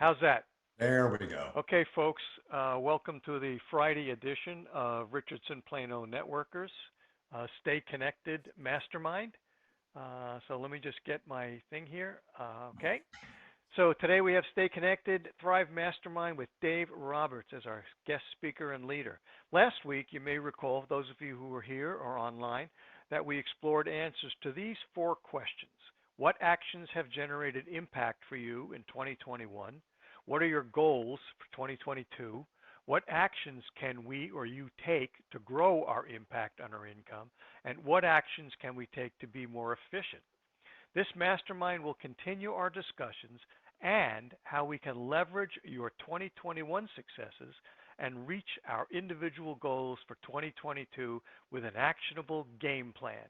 How's that? There we go. Okay, folks, welcome to the Friday edition of Richardson Plano Networkers Stay Connected Mastermind. So let me just get my thing here. Okay. So today we have Stay Connected Thrive Mastermind with Dave Roberts as our guest speaker and leader. Last week, you may recall, those of you who were here or online, that we explored answers to these 4 questions. What actions have generated impact for you in 2021? What are your goals for 2022? What actions can we or you take to grow our impact on our income? And what actions can we take to be more efficient? This mastermind will continue our discussions and how we can leverage your 2021 successes and reach our individual goals for 2022 with an actionable game plan.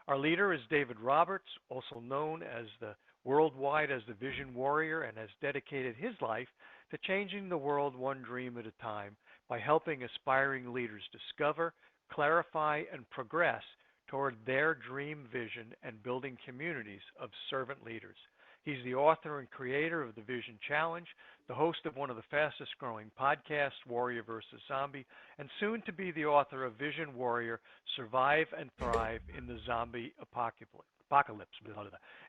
Our leader is David Roberts, also known as the worldwide as the Vision Warrior, and has dedicated his life to changing the world one dream at a time by helping aspiring leaders discover, clarify, and progress toward their dream vision and building communities of servant leaders. He's the author and creator of the Vision Challenge, the host of one of the fastest growing podcasts, Warrior vs. Zombie, and soon to be the author of Vision Warrior, Survive and Thrive in the Zombie Apocalypse.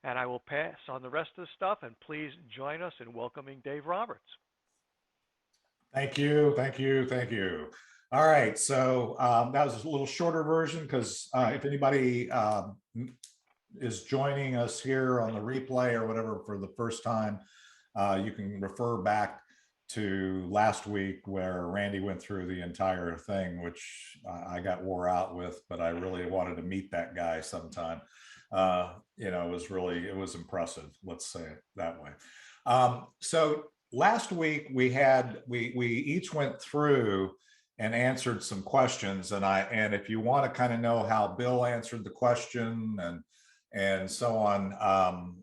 And I will pass on the rest of the stuff, and please join us in welcoming Dave Roberts. Thank you. All right, so that was a little shorter version because if anybody is joining us here on the replay or whatever for the first time, you can refer back to last week where Randy went through the entire thing, which I got wore out with, but I really wanted to meet that guy sometime. It was impressive, let's say it that way. So last week we each went through and answered some questions, and if you want to kind of know how Bill answered the question and so on,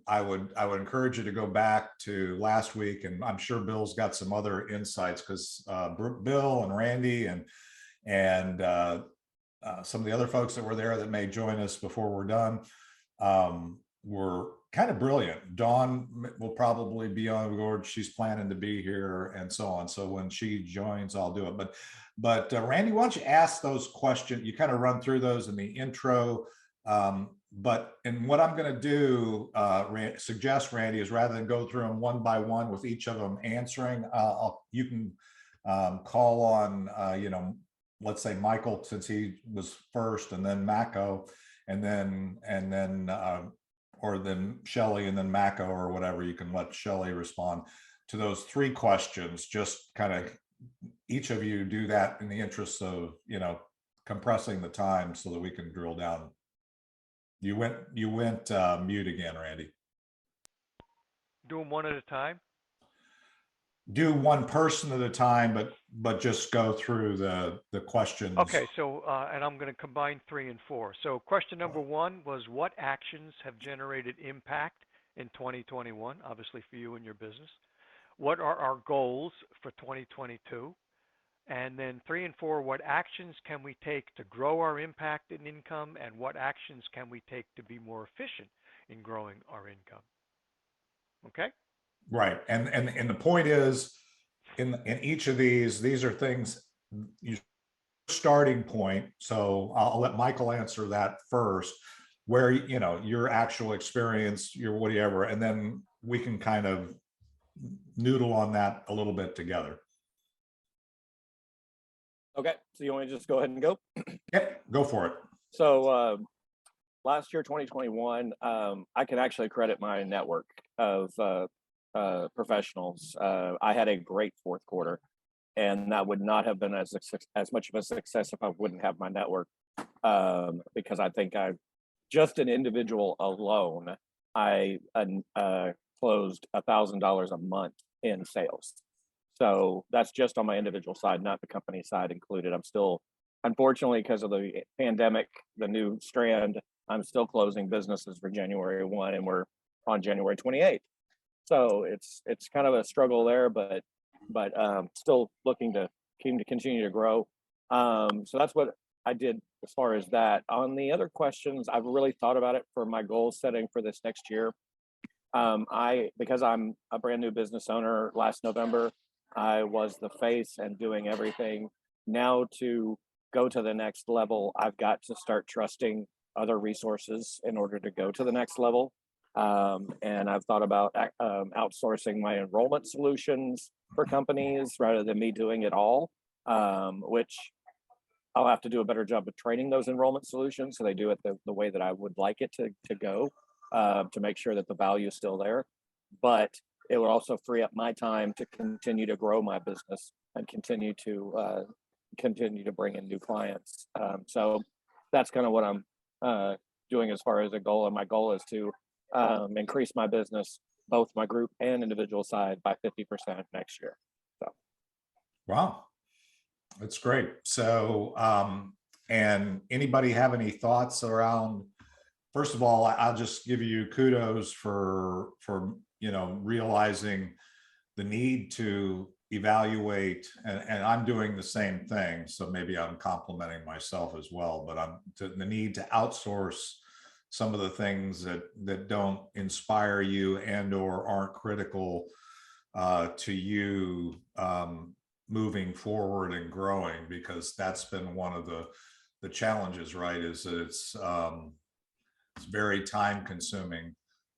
I would encourage you to go back to last week, and I'm sure Bill's got some other insights because Bill and Randy and some of the other folks that were there that may join us before we're done were kind of brilliant. Dawn will probably be on board. She's planning to be here and so on. So when she joins, I'll do it. But Randy, why don't you ask those questions? You kind of run through those in the intro. And what I'm going to do, suggest, Randy, is rather than go through them one by one with each of them answering, you can call on, let's say Michael, since he was first, and then Mako, and then Shelley, and then Mako, or whatever. You can let Shelley respond to those 3 questions. Just kind of each of you do that in the interest of compressing the time so that we can drill down. You went mute again, Randy. Do them one at a time? Do one person at a time, but just go through the questions. Okay, so and I'm going to combine 3 and 4. So question number 1 was, what actions have generated impact in 2021, obviously for you and your business? What are our goals for 2022? And then 3 and 4, what actions can we take to grow our impact and income, and what actions can we take to be more efficient in growing our income? Okay? Right. And the point is, in each of these are things, starting point. So I'll let Michael answer that first, where your actual experience, your whatever, and then we can kind of noodle on that a little bit together. Okay, so you want me to just go ahead and go? Yep, go for it. So last year, 2021, I can actually credit my network of professionals. I had a great 4th quarter, and that would not have been as much of a success if I wouldn't have my network, because I think just an individual alone, I closed $1,000 a month in sales. So that's just on my individual side, not the company side included. I'm still, unfortunately, because of the pandemic, the new strand, I'm still closing businesses for January 1, and we're on January 28th. So it's kind of a struggle there, but still looking to continue to grow. So that's what I did as far as that. On the other questions, I've really thought about it for my goal setting for this next year. Because I'm a brand new business owner, last November, I was the face and doing everything. Now to go to the next level, I've got to start trusting other resources in order to go to the next level. And I've thought about outsourcing my enrollment solutions for companies rather than me doing it all, which I'll have to do a better job of training those enrollment solutions so they do it the way that I would like it to go, to make sure that the value is still there. But it will also free up my time to continue to grow my business and continue to bring in new clients. So that's kind of what I'm doing as far as a goal. And my goal is to increase my business, both my group and individual side, by 50% next year. So, wow, that's great. So, and anybody have any thoughts around? First of all, I'll just give you kudos for realizing the need to evaluate, and I'm doing the same thing. So maybe I'm complimenting myself as well, but the need to outsource some of the things that don't inspire you and or aren't critical to you moving forward and growing, because that's been one of the challenges, right? Is that it's very time consuming.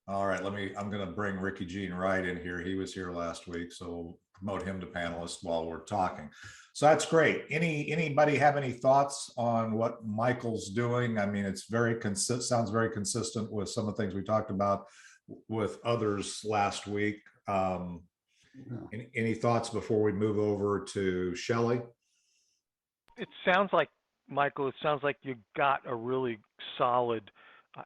All right, I'm going to bring Ricky Jean Wright in here. He was here last week, so we'll promote him to panelist while we're talking. So that's great. Anybody have any thoughts on what Michael's doing? I mean, it's sounds very consistent with some of the things we talked about with others last week. Any thoughts before we move over to Shelley? It sounds like, Michael, it sounds like you got a really solid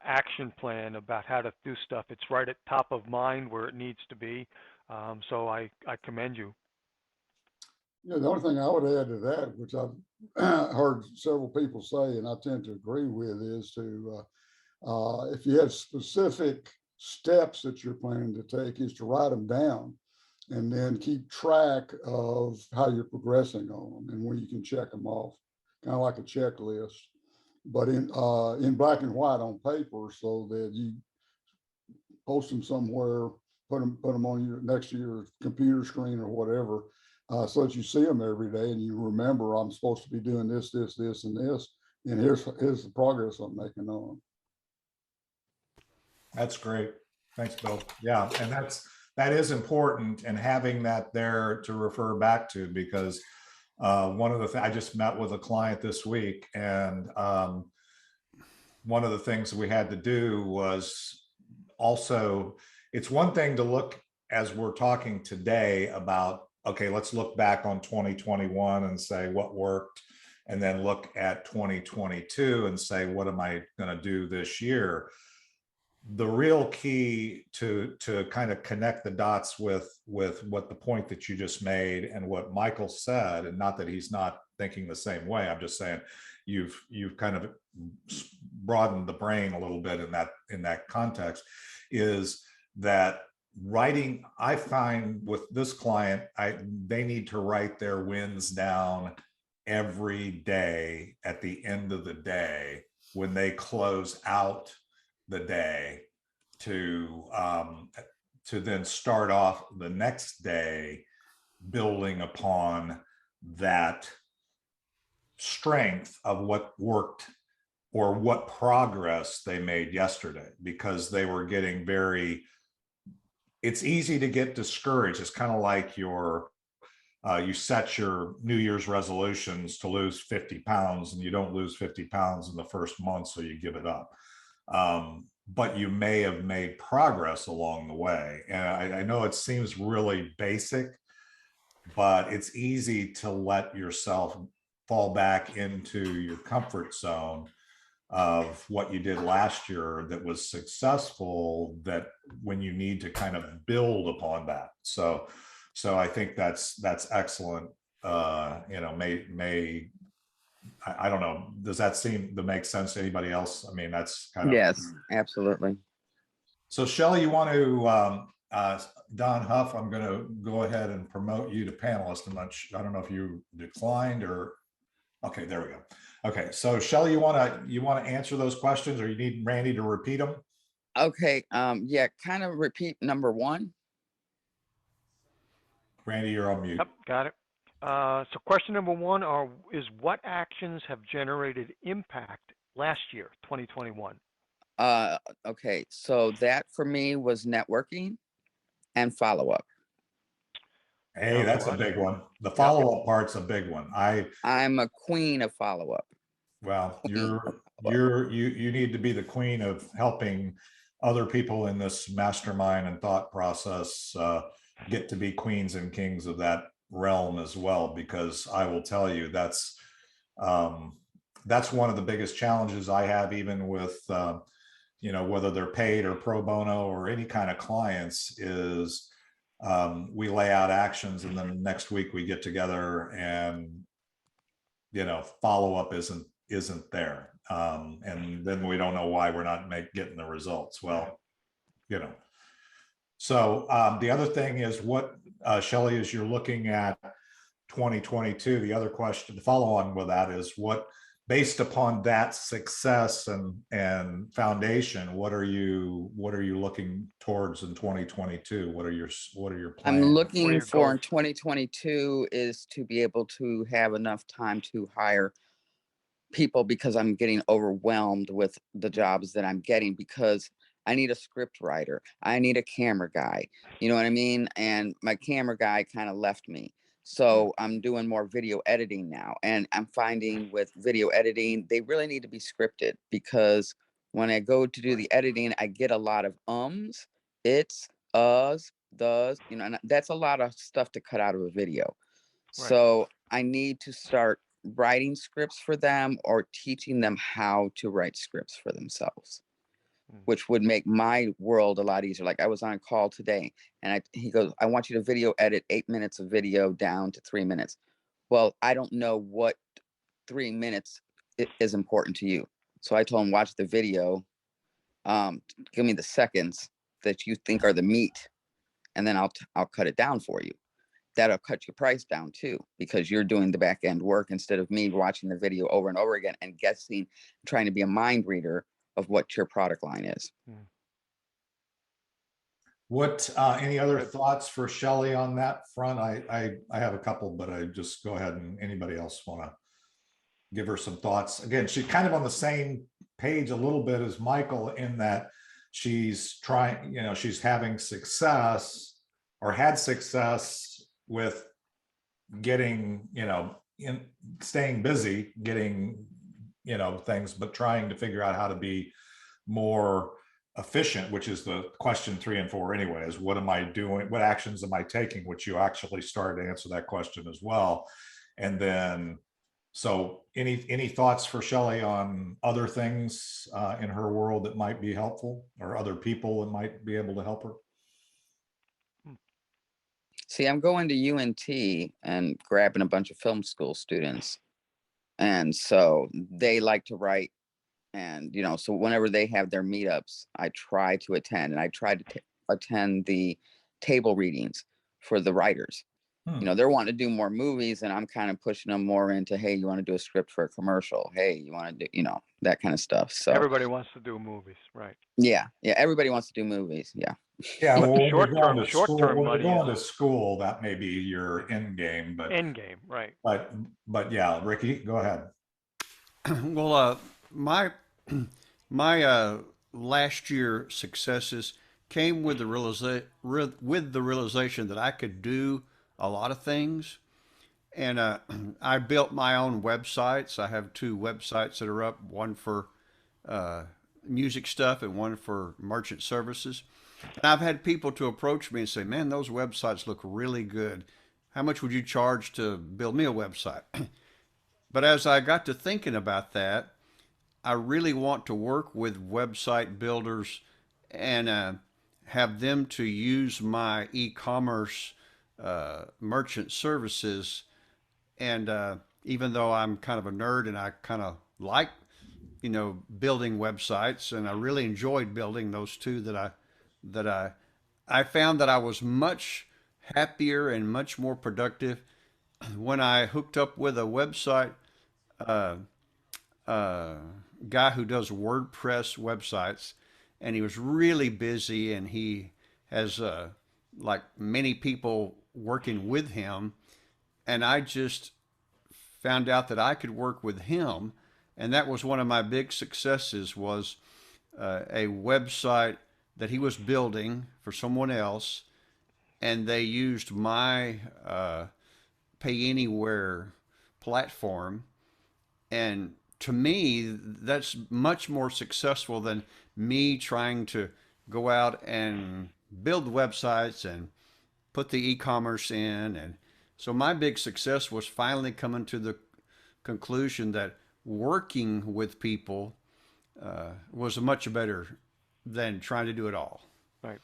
action plan about how to do stuff. It's right at top of mind where it needs to be. So I commend you. Yeah, the only thing I would add to that, which I've heard several people say, and I tend to agree with, is to, if you have specific steps that you're planning to take, is to write them down and then keep track of how you're progressing on them and when you can check them off, kind of like a checklist, but in black and white on paper, so that you post them somewhere, put them on next to your computer screen or whatever, so that you see them every day and you remember, I'm supposed to be doing this, this, this, and this, and here's the progress I'm making on them. That's great. Thanks, Bill. Yeah, and that is important, and having that there to refer back to, because one of the things, I just met with a client this week, and one of the things we had to do was also, it's one thing to look, as we're talking today about, okay, let's look back on 2021 and say what worked, and then look at 2022 and say, what am I going to do this year? The real key to kind of connect the dots with what the point that you just made and what Michael said, and not that he's not thinking the same way, I'm just saying you've kind of broadened the brain a little bit in that context, is that writing, I find with this client, they need to write their wins down every day at the end of the day when they close out the day, to then start off the next day building upon that strength of what worked or what progress they made yesterday, because they were getting it's easy to get discouraged. It's kind of like you set your New Year's resolutions to lose 50 pounds and you don't lose 50 pounds in the first month, so you give it up. But you may have made progress along the way. And I know it seems really basic, but it's easy to let yourself fall back into your comfort zone of what you did last year that was successful, that when you need to kind of build upon that. So I think that's excellent. I don't know. Does that seem to make sense to anybody else? I mean, that's kind of. Yes, absolutely. So Shelley, you want to, Don Huff, I'm going to go ahead and promote you to panelist. I don't know if you declined or, okay, there we go. Okay, so Shelley, you want to answer those questions, or you need Randy to repeat them? Okay. Yeah, kind of repeat number one. Randy, you're on mute. Yep, got it. So question number one is what actions have generated impact last year, 2021? Okay. So that for me was networking and follow-up. Hey, Sounds that's a good. big one. The Yep. follow-up part's a big one. I'm a queen of follow-up. Well, Queen of you need to be the queen of helping other people in this mastermind and thought process get to be queens and kings of that realm as well, because I will tell you that's one of the biggest challenges I have, even with whether they're paid or pro bono or any kind of clients, is we lay out actions and then next week we get together and follow up isn't there, and then we don't know why we're not getting the results. Well, so the other thing is what Shelley, as you're looking at 2022, the other question, the follow on with that is what, based upon that success and foundation, what are you looking towards in 2022? What are your plans? I'm looking your for in goals? 2022 is to be able to have enough time to hire people, because I'm getting overwhelmed with the jobs that I'm getting, because I need a script writer. I need a camera guy. You know what I mean? And my camera guy kind of left me. So I'm doing more video editing now. And I'm finding with video editing, they really need to be scripted, because when I go to do the editing, I get a lot of ums, it's, us, does, and that's a lot of stuff to cut out of a video. Right. So I need to start writing scripts for them or teaching them how to write scripts for themselves, which would make my world a lot easier. Like I was on a call today and he goes, I want you to video edit 8 minutes of video down to 3 minutes. Well, I don't know what 3 minutes is important to you. So I told him, watch the video, give me the seconds that you think are the meat, and then I'll cut it down for you. That'll cut your price down too, because you're doing the back end work instead of me watching the video over and over again and guessing, trying to be a mind reader of what your product line is. What any other thoughts for Shelley on that front? I have a couple, but I just go ahead, and anybody else want to give her some thoughts? Again, she's kind of on the same page a little bit as Michael, in that she's trying, she's having success or had success with getting, in staying busy, getting, things, but trying to figure out how to be more efficient, which is the question 3 and 4 anyway, is what am I doing? What actions am I taking? Which you actually started to answer that question as well. And then, so any thoughts for Shelley on other things in her world that might be helpful, or other people that might be able to help her? See, I'm going to UNT and grabbing a bunch of film school students. And so they like to write. And, so whenever they have their meetups, I try to attend, and I try to attend the table readings for the writers. They're wanting to do more movies, and I'm kind of pushing them more into, hey, you want to do a script for a commercial? Hey, you want to do, that kind of stuff. So everybody wants to do movies, right? Yeah. Everybody wants to do movies. Yeah. Yeah. But Well, when you're going to short school, term when you're money going is to school, that may be your end game, but end game, right? But yeah, Ricky, go ahead. Well, my last year successes came with the realization that I could do a lot of things, and I built my own websites. I have 2 websites that are up, one for music stuff and one for merchant services. And I've had people to approach me and say, "Man, those websites look really good. How much would you charge to build me a website?" But as I got to thinking about that, I really want to work with website builders and have them to use my e-commerce merchant services. And even though I'm kind of a nerd and I kind of like, building websites, and I really enjoyed building those 2 I found that I was much happier and much more productive when I hooked up with a website guy who does WordPress websites, and he was really busy, and he has like many people working with him, and I just found out that I could work with him, and that was one of my big successes, was a website that he was building for someone else, and they used my pay anywhere platform. And to me, that's much more successful than me trying to go out and build websites and put the e-commerce in. And so my big success was finally coming to the conclusion that working with people was much better than trying to do it all. Right.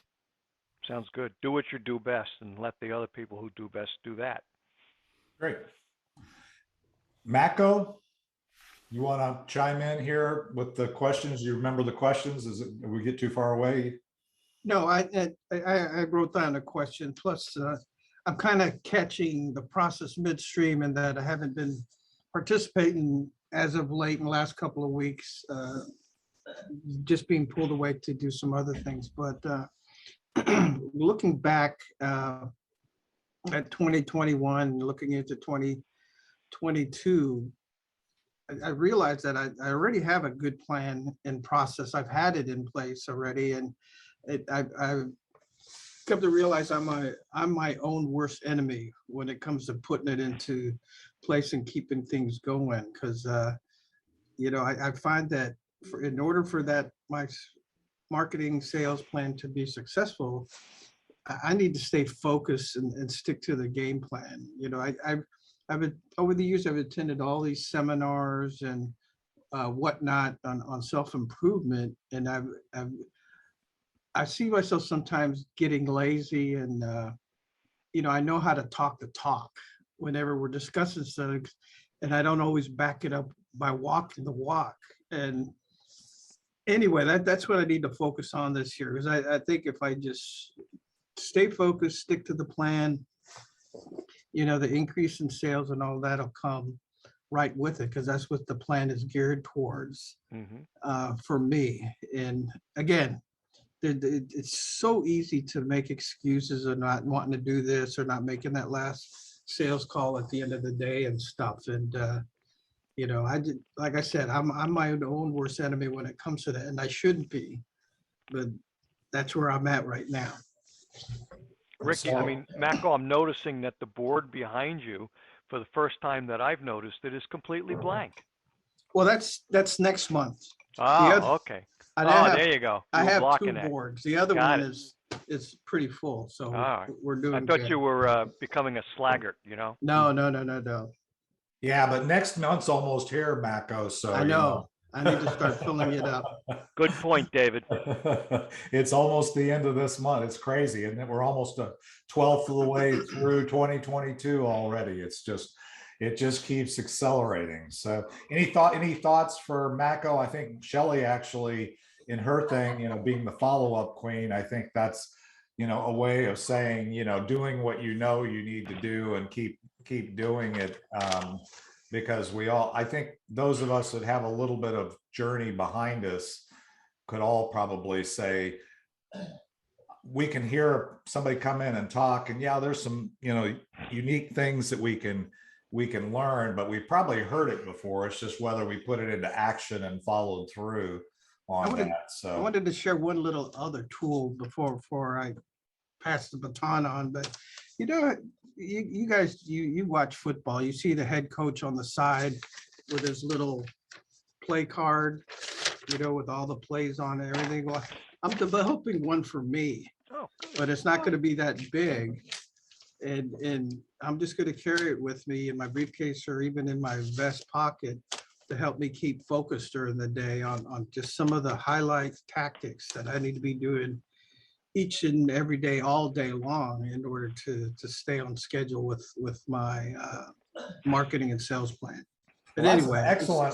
Sounds good. Do what you do best and let the other people who do best do that. Great. Mako, you want to chime in here with the questions? You remember the questions? Did we get too far away? No, I wrote down a question. Plus, I'm kind of catching the process midstream, and that I haven't been participating as of late in the last couple of weeks, just being pulled away to do some other things. But looking back at 2021, looking into 2022, I realized that I already have a good plan in process. I've had it in place already, and I've come to realize I'm my own worst enemy when it comes to putting it into place and keeping things going. Because I find that in order for my marketing sales plan to be successful, I need to stay focused and stick to the game plan. I've over the years, I've attended all these seminars and whatnot on self-improvement, and I see myself sometimes getting lazy, and I know how to talk the talk whenever we're discussing things, and I don't always back it up by walking the walk. And anyway, that's what I need to focus on this year, because I think if I just stay focused, stick to the plan, the increase in sales and all that'll come right with it, because that's what the plan is geared towards for me. And again, it's so easy to make excuses of not wanting to do this or not making that last sales call at the end of the day and stuff. And like I said, I'm my own worst enemy when it comes to that, and I shouldn't be, but that's where I'm at right now. Ricky, I mean, Mako, I'm noticing that the board behind you, for the first time that I've noticed it, is completely blank. Well, that's next month. Oh, okay. There you go. I have two it. boards. The other Got one it. is pretty full, so All right. we're doing I thought good. you were becoming a slaggart, No. Yeah, but next month's almost here, Mako. So I know. I need to start filling it up. Good point, David. It's almost the end of this month. It's crazy, and we're almost a 12th of the way through 2022 already. It just keeps accelerating. So any thoughts for Mako? I think Shelley actually, in her thing, being the follow-up queen, I think that's a way of saying, doing what you need to do and keep doing it. Because I think those of us that have a little bit of journey behind us could all probably say, we can hear somebody come in and talk, and there's some, unique things that we can learn, but we've probably heard it before. It's just whether we put it into action and followed through on that. So I wanted to share one little other tool before I pass the baton on, but you guys, you watch football, you see the head coach on the side with his little play card, with all the plays on it, everything. Well, I'm developing one for me, but it's not going to be that big. And I'm just going to carry it with me in my briefcase or even in my vest pocket to help me keep focused during the day on just some of the highlight tactics that I need to be doing each and every day, all day long, in order to stay on schedule with my marketing and sales plan. But anyway,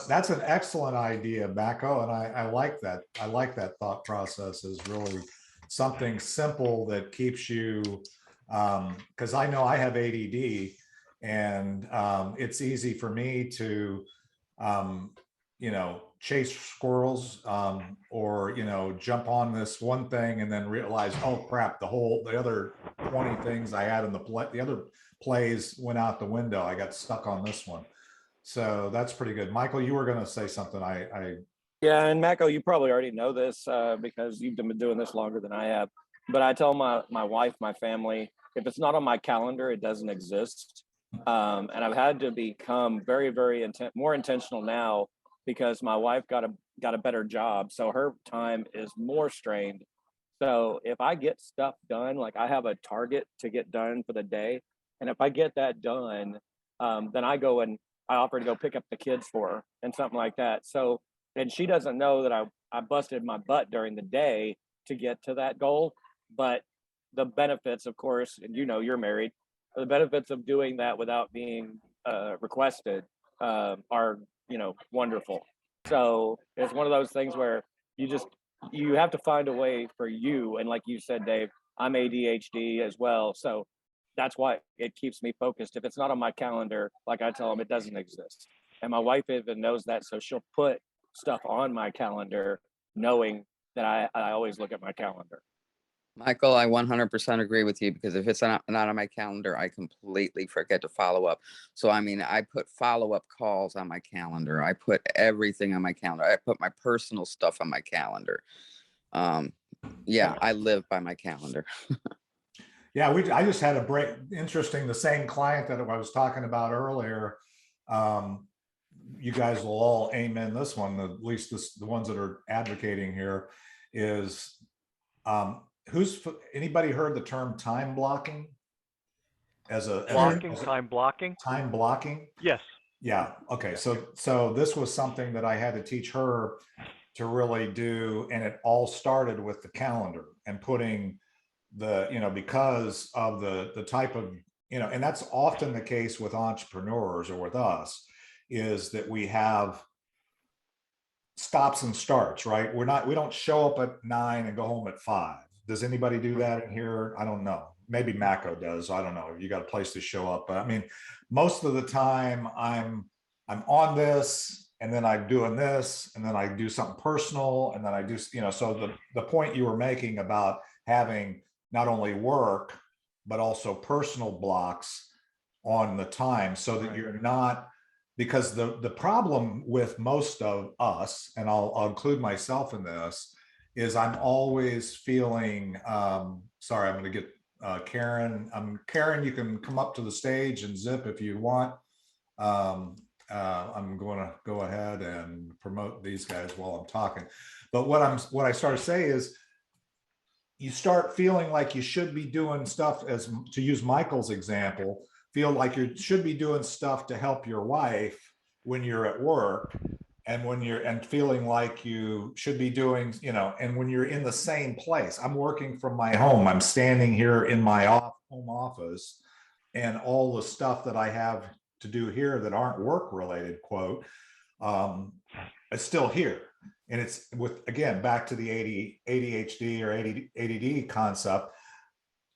that's an excellent idea, Mako, and I like that. I like that thought process is really something simple that keeps you, because I know I have ADD, and it's easy for me to chase squirrels, or, jump on this one thing and then realize, oh crap, the other 20 things I had in the other plays went out the window. I got stuck on this one. So that's pretty good. Michael, you were going to say something. Yeah, and Mako, you probably already know this because you've been doing this longer than I have. But I tell my wife, my family, if it's not on my calendar, it doesn't exist. And I've had to become very, very more intentional now because my wife got a better job, so her time is more strained. So if I get stuff done, like I have a target to get done for the day, and if I get that done, then I go and I offer to go pick up the kids for her and something like that. So, and she doesn't know that I busted my butt during the day to get to that goal, but the benefits, of course, and you're married, the benefits of doing that without being requested are wonderful. So it's one of those things where you have to find a way for you, and like you said, Dave, I'm ADHD as well, so that's why it keeps me focused. If it's not on my calendar, like I tell them, it doesn't exist. And my wife even knows that, so she'll put stuff on my calendar knowing that I always look at my calendar. Michael, I 100% agree with you, because if it's not on my calendar, I completely forget to follow up. So, I mean, I put follow-up calls on my calendar. I put everything on my calendar. I put my personal stuff on my calendar. Yeah, I live by my calendar. Yeah, I just had a break. Interesting. The same client that I was talking about earlier. You guys will all amen this one. At least the ones that are advocating here is, anybody heard the term time blocking? Time blocking. Time blocking. Yes. Yeah. Okay. So this was something that I had to teach her to really do, and it all started with the calendar and putting because of the type of, and that's often the case with entrepreneurs or with us, is that we have stops and starts, right? We don't show up at 9 and go home at 5. Does anybody do that in here? I don't know. Maybe Mako does. I don't know. You got a place to show up. But I mean, most of the time I'm on this, and then I'm doing this, and then I do something personal, and then I do, so the point you were making about having not only work, but also personal blocks on the time, so that you're not, because the problem with most of us, and I'll include myself in this, is I'm always feeling, sorry, I'm going to get Karen. Karen, you can come up to the stage and zip if you want. I'm going to go ahead and promote these guys while I'm talking. But what I start to say is, you start feeling like you should be doing stuff, as to use Michael's example, feel like you should be doing stuff to help your wife when you're at work, and feeling like you should be doing, and when you're in the same place. I'm working from my home. I'm standing here in my home office, and all the stuff that I have to do here that aren't work related, quote, is still here. And it's again, back to the ADHD or ADD concept.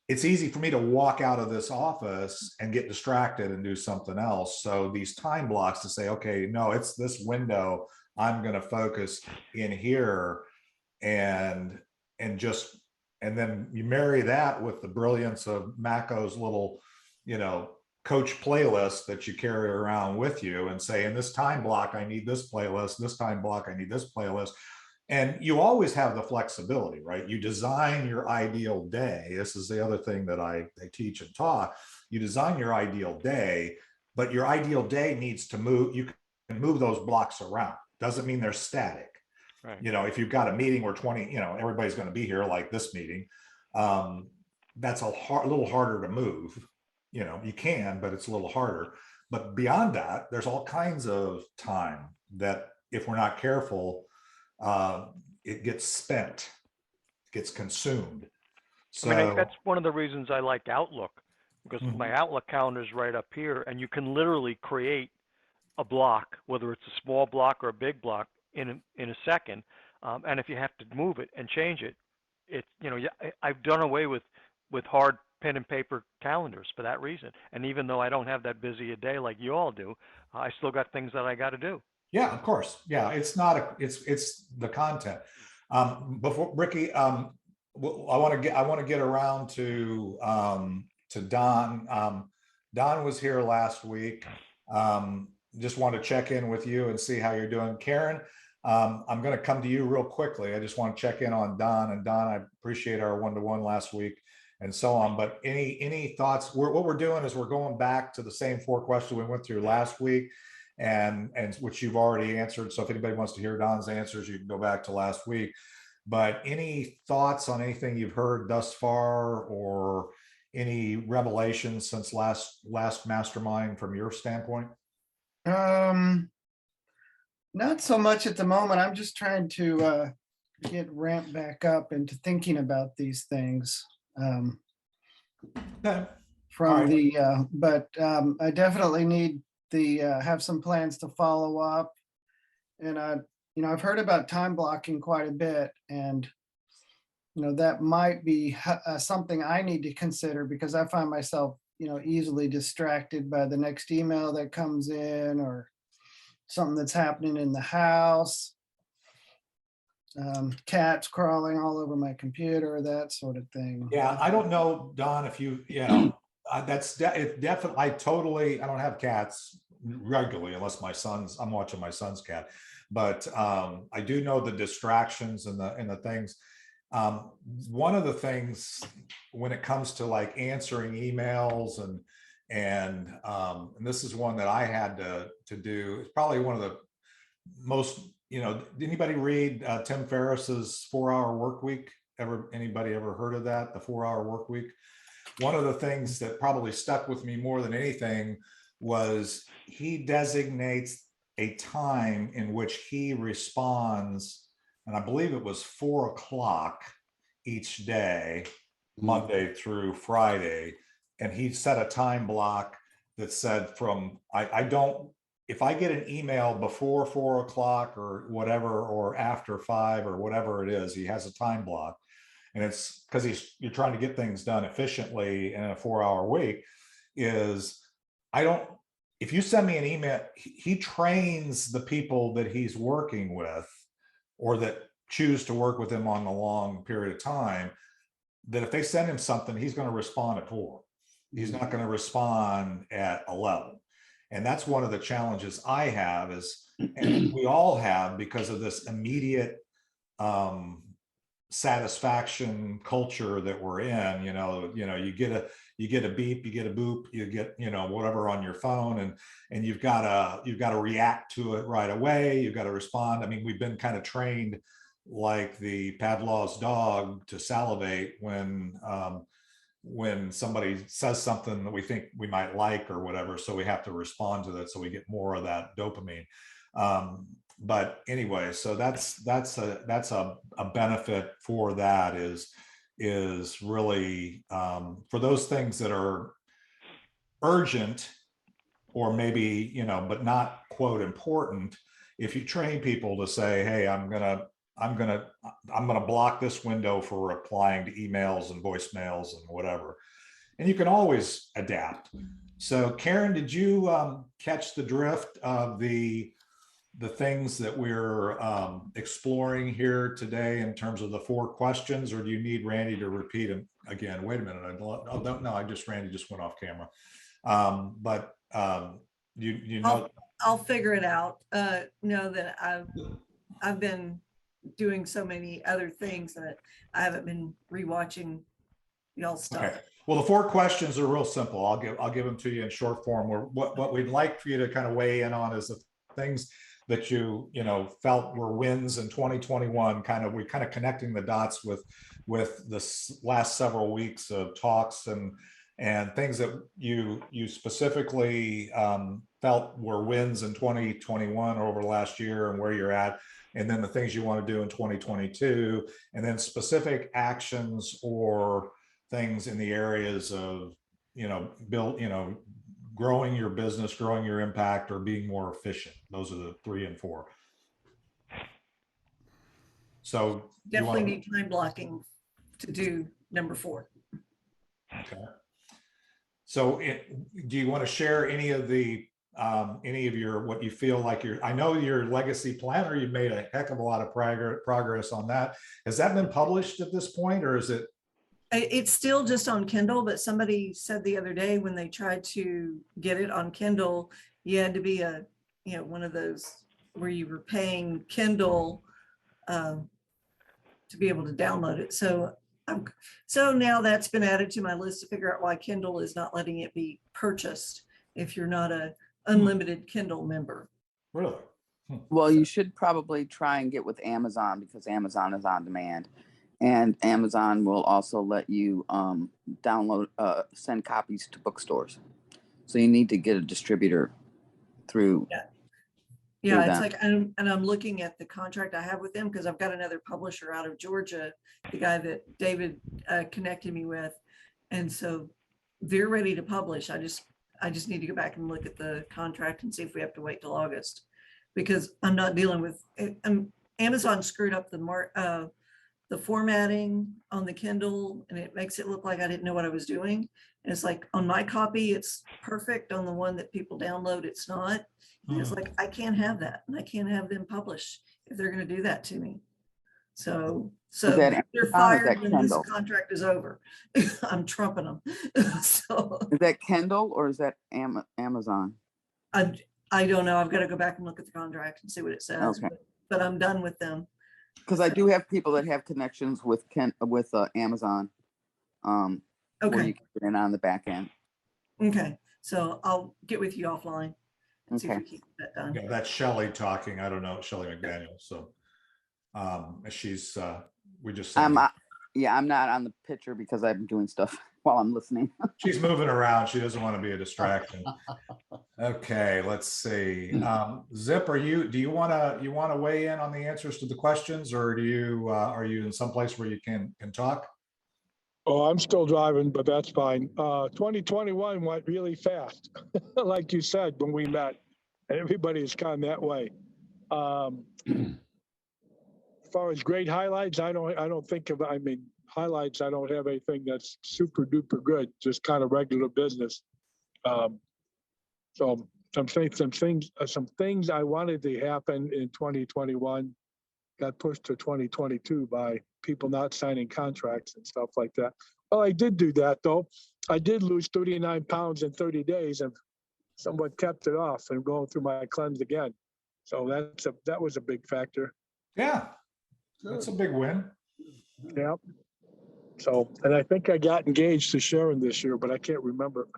It's easy for me to walk out of this office and get distracted and do something else. So these time blocks to say, okay, no, it's this window. I'm going to focus in here, and then you marry that with the brilliance of Mako's little, coach playlist that you carry around with you, and say, in this time block, I need this playlist, this time block, I need this playlist. And you always have the flexibility, right? You design your ideal day. This is the other thing that I teach and taught. You design your ideal day, but your ideal day needs to move. You can move those blocks around. Doesn't mean they're static. Right. If you've got a meeting where 20, everybody's going to be here, like this meeting, that's a little harder to move. You can, but it's a little harder. But beyond that, there's all kinds of time that, if we're not careful, it gets spent, gets consumed. So I mean, that's one of the reasons I like Outlook, because my Outlook calendar is right up here, and you can literally create a block, whether it's a small block or a big block, in a second. And if you have to move it and change it, I've done away with hard pen and paper calendars for that reason. And even though I don't have that busy a day like you all do, I still got things that I got to do. Yeah, of course. Yeah, it's not a, it's the content. Before Ricky, I want to get around to Don. Don was here last week. Just want to check in with you and see how you're doing. Karen, I'm going to come to you real quickly. I just want to check in on Don. And Don, I appreciate our one-to-one last week and so on. But any thoughts? What we're doing is we're going back to the same 4 questions we went through last week, and which you've already answered. So if anybody wants to hear Don's answers, you can go back to last week. But any thoughts on anything you've heard thus far, or any revelations since last Mastermind from your standpoint? Not so much at the moment. I'm just trying to get ramped back up into thinking about these things. Okay. From right. the, but I definitely need the have some plans to follow up. And I've heard about time blocking quite a bit, and that might be something I need to consider, because I find myself easily distracted by the next email that comes in, or something that's happening in the house. Cats crawling all over my computer, that sort of thing. Yeah, I don't know, Don, if that's definitely, I don't have cats regularly unless I'm watching my son's cat, but I do know the distractions and the things. One of the things when it comes to like answering emails and this is one that I had to do. It's probably one of the most, anybody read Tim Ferriss's 4-Hour Work Week? Anybody ever heard of that? The 4-Hour Work Week? One of the things that probably stuck with me more than anything was he designates a time in which he responds, and I believe it was 4 o'clock each day, Monday through Friday. And he set a time block that said if I get an email before 4 o'clock or whatever, or after 5 or whatever it is, he has a time block. And it's because you're trying to get things done efficiently in a 4-hour week. If you send me an email, he trains the people that he's working with, or that choose to work with him on a long period of time, that if they send him something, he's going to respond at 4. He's not going to respond at 11. And that's one of the challenges I have and we all have, because of this immediate satisfaction culture that we're in. You get a beep, you get a boop, you get whatever on your phone, and you've got to react to it right away. You've got to respond. I mean, we've been kind of trained like the Pavlov's dog to salivate when somebody says something that we think we might like or whatever, so we have to respond to that, so we get more of that dopamine. But anyway, so that's a benefit for that is really for those things that are urgent, or maybe but not quote important. If you train people to say, hey, I'm gonna block this window for replying to emails and voicemails and whatever, and you can always adapt. So Karen, did you catch the drift of the things that we're exploring here today in terms of the 4 questions, or do you need Randy to repeat them again? Wait a minute, Randy just went off camera. But you know. I'll figure it out. Know that I've been doing so many other things that I haven't been rewatching y'all's stuff. Okay. Well, the 4 questions are real simple. I'll give them to you in short form. What we'd like for you to kind of weigh in on is the things that you felt were wins in 2021. We're kind of connecting the dots with the last several weeks of talks and things that you specifically felt were wins in 2021 or over the last year, and where you're at, and then the things you want to do in 2022, and then specific actions or things in the areas of growing your business, growing your impact, or being more efficient. Those are the 3 and 4. So definitely need time blocking to do number 4. Okay. So do you want to share any of the any of your, what you feel like I know your legacy planner, you've made a heck of a lot of progress on that. Has that been published at this point, or is it? It's still just on Kindle, but somebody said the other day when they tried to get it on Kindle, you had to be one of those where you were paying Kindle to be able to download it. So now that's been added to my list to figure out why Kindle is not letting it be purchased if you're not a unlimited Kindle member. Really? Well, you should probably try and get with Amazon, because Amazon is on demand, and Amazon will also let you download, send copies to bookstores. So you need to get a distributor through. Yeah, it's like, and I'm looking at the contract I have with them, because I've got another publisher out of Georgia, the guy that David connected me with. And so they're ready to publish. I just need to go back and look at the contract and see if we have to wait till August, because I'm not dealing with it. Amazon screwed up the formatting on the Kindle, and it makes it look like I didn't know what I was doing. And it's like, on my copy, it's perfect. On the one that people download, it's not. And it's like, I can't have that, and I can't have them publish if they're going to do that to me. So they're fired when this contract is over. I'm trumping them. So is that Kindle or is that Amazon? I don't know. I've got to go back and look at the contract and see what it says. Okay. But I'm done with them. Because I do have people that have connections with Amazon. Where Okay. you can get in on the back end. Okay. So I'll get with you offline and see if Okay. we keep that done. Yeah, that's Shelley talking. I don't know, Shelley McDaniel. So she's we just I'm not on the picture because I'm doing stuff while I'm listening. she's moving around. She doesn't want to be a distraction. Okay, let's see. Zip, do you want to weigh in on the answers to the questions, or do you are you in some place where you can talk? Oh, I'm still driving, but that's fine. 2021 went really fast, like you said when we met. Everybody has gone that way. As far as great highlights, I don't think of. I mean, highlights. I don't have anything that's super duper good. Just kind of regular business. So some things I wanted to happen in 2021 got pushed to 2022 by people not signing contracts and stuff like that. Well, I did do that though. I did lose 39 pounds in 30 days and somewhat kept it off and going through my cleanse again. So that was a big factor. Yeah, that's a big win. Yeah. So, and I think I got engaged to Sharon this year, but I can't remember.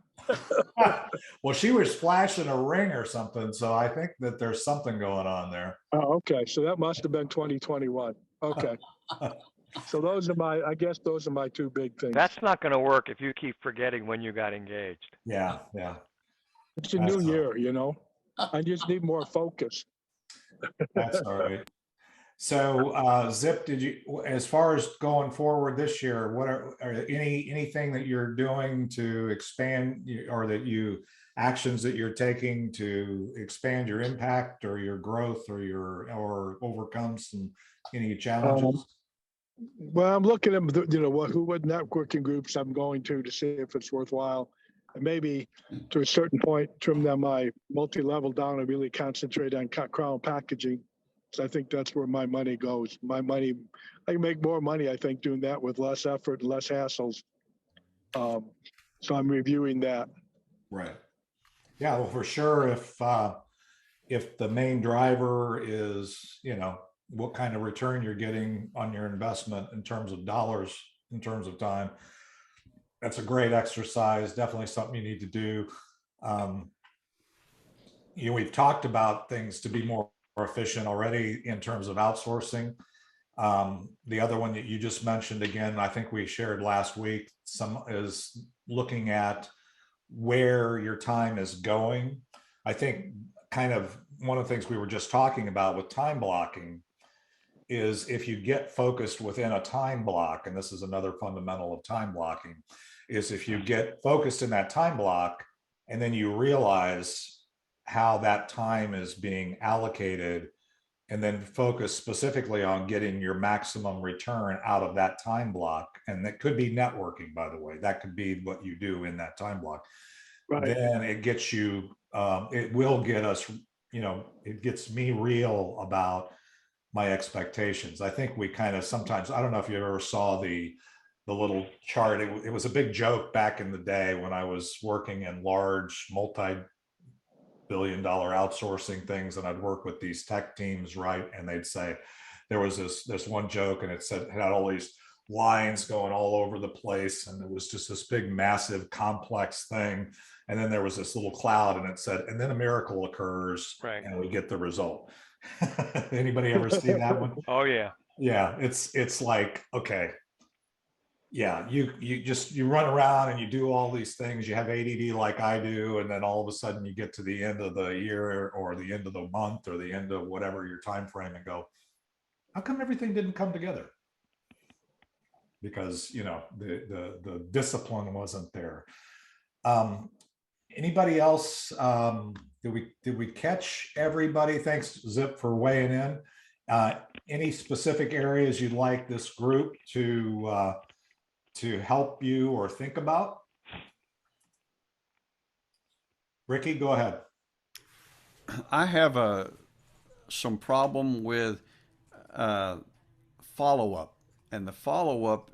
Well, she was flashing a ring or something, so I think that there's something going on there. Oh, okay. So that must have been 2021. Okay. So I guess those are my two big things. That's not going to work if you keep forgetting when you got engaged. Yeah. It's a new year, I just need more focus. That's all right. So, Zip, as far as going forward this year, what are anything that you're doing to expand, or actions that you're taking to expand your impact or your growth or overcome any challenges? Well, I'm looking at what networking groups I'm going to see if it's worthwhile, and maybe to a certain point trim down my multi-level down and really concentrate on crown packaging. So I think that's where my money goes. I can make more money, I think, doing that with less effort and less hassles. So I'm reviewing that. Right. Yeah. Well, for sure. If the main driver is, what kind of return you're getting on your investment in terms of dollars, in terms of time, that's a great exercise. Definitely something you need to do. We've talked about things to be more efficient already in terms of outsourcing. The other one that you just mentioned, again, I think we shared last week, is looking at where your time is going. I think kind of one of the things we were just talking about with time blocking is if you get focused within a time block, and this is another fundamental of time blocking, is if you get focused in that time block and then you realize how that time is being allocated, and then focus specifically on getting your maximum return out of that time block. And that could be networking, by the way. That could be what you do in that time block. Right. then it gets you, it will get us, it gets me real about my expectations. I think we kind of sometimes, I don't know if you ever saw the little chart. It was a big joke back in the day when I was working in large multi-billion-dollar outsourcing things, and I'd work with these tech teams, right? And they'd say, there was this one joke, and it had all these lines going all over the place, and it was just this big, massive, complex thing. And then there was this little cloud, and it said, and then a miracle occurs, Right. and we get the result. Anybody ever see that one? Oh yeah. Yeah, it's like, okay, yeah, you run around and you do all these things. You have ADD like I do, and then all of a sudden you get to the end of the year or the end of the month or the end of whatever your time frame and go, how come everything didn't come together? Because the discipline wasn't there. Anybody else? Did we catch everybody? Thanks, Zip, for weighing in. Any specific areas you'd like this group to help you or think about? Ricky, go ahead. I have some problem with follow-up. And the follow-up,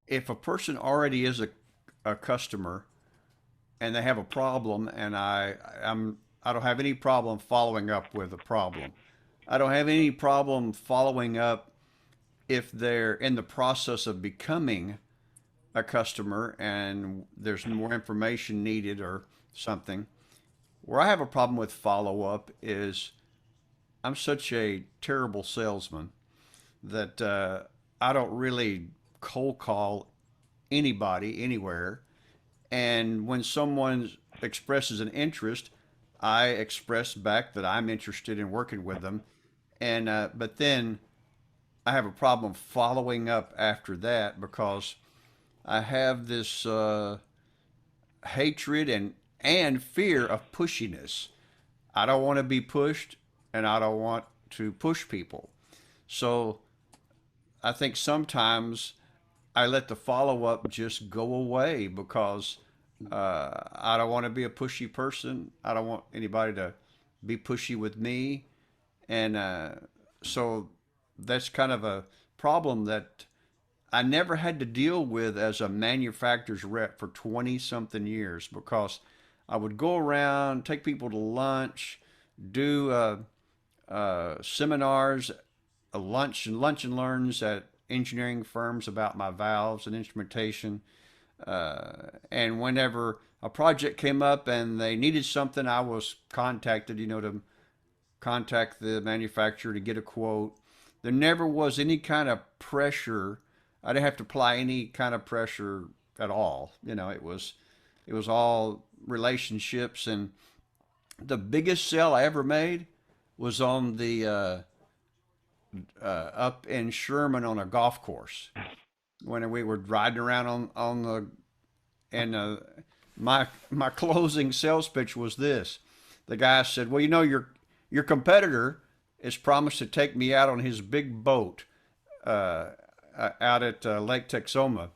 if a person already is a customer and they have a problem, and I don't have any problem following up with a problem. I don't have any problem following up if they're in the process of becoming a customer and there's more information needed or something. Where I have a problem with follow-up is I'm such a terrible salesman that I don't really cold call anybody anywhere. And when someone expresses an interest, I express back that I'm interested in working with them. And but then I have a problem following up after that because I have this hatred and fear of pushiness. I don't want to be pushed, and I don't want to push people. So I think sometimes I let the follow up just go away because I don't want to be a pushy person. I don't want anybody to be pushy with me. And so that's kind of a problem that I never had to deal with as a manufacturer's rep for 20 something years because I would go around, take people to lunch, do seminars, lunch and learns at engineering firms about my valves and instrumentation. And whenever a project came up and they needed something, I was contacted, to contact the manufacturer to get a quote. There never was any kind of pressure. I didn't have to apply any kind of pressure at all. It was all relationships. And the biggest sale I ever made was on the up in Sherman on a golf course when we were riding around on the, and my closing sales pitch was this. The guy said, well, your competitor has promised to take me out on his big boat out at Lake Texoma.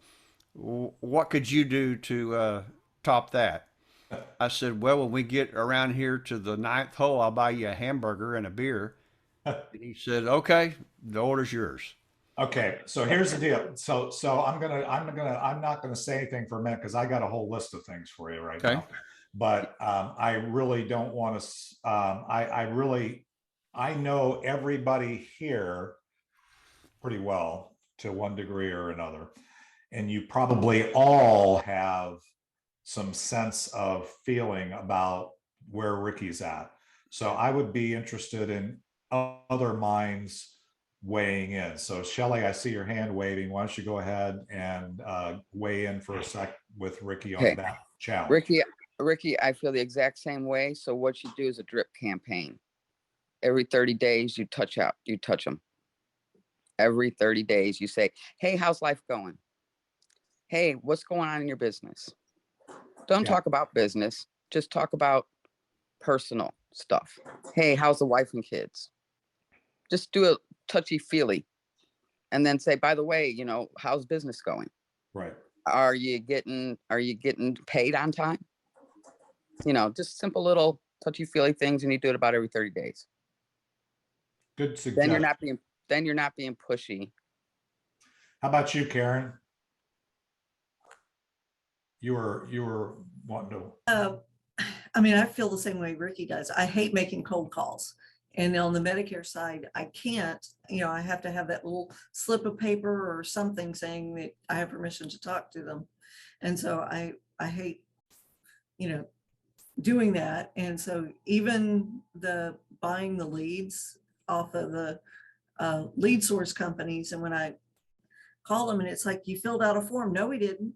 What could you do to top that? I said, well, when we get around here to the 9th hole, I'll buy you a hamburger and a beer. And he said, okay, the order's yours. Okay, so here's the deal. So I'm not gonna say anything for a minute because I got a whole list of things for you right now. But I really don't want to. I know everybody here pretty well to one degree or another, and you probably all have some sense of feeling about where Ricky's at. So I would be interested in other minds weighing in. So Shelley, I see your hand waving. Why don't you go ahead and weigh in for a sec with Ricky on that challenge? Ricky, I feel the exact same way. So what you do is a drip campaign. Every 30 days, you touch them. Every 30 days, you say, hey, how's life going? Hey, what's going on in your business? Don't talk about business. Just talk about personal stuff. Hey, how's the wife and kids? Just do a touchy-feely. And then say, by the way, how's business going? Right. Are you getting paid on time? just simple little touchy-feely things, and you do it about every 30 days. Good Then suggestion. you're not being pushy. How about you, Karen? You were wanting to. I mean, I feel the same way Ricky does. I hate making cold calls. And on the Medicare side, I can't, I have to have that little slip of paper or something saying that I have permission to talk to them. And so I hate, doing that. And so even the buying the leads off of the lead source companies, and when I call them and it's like, you filled out a form. No, we didn't.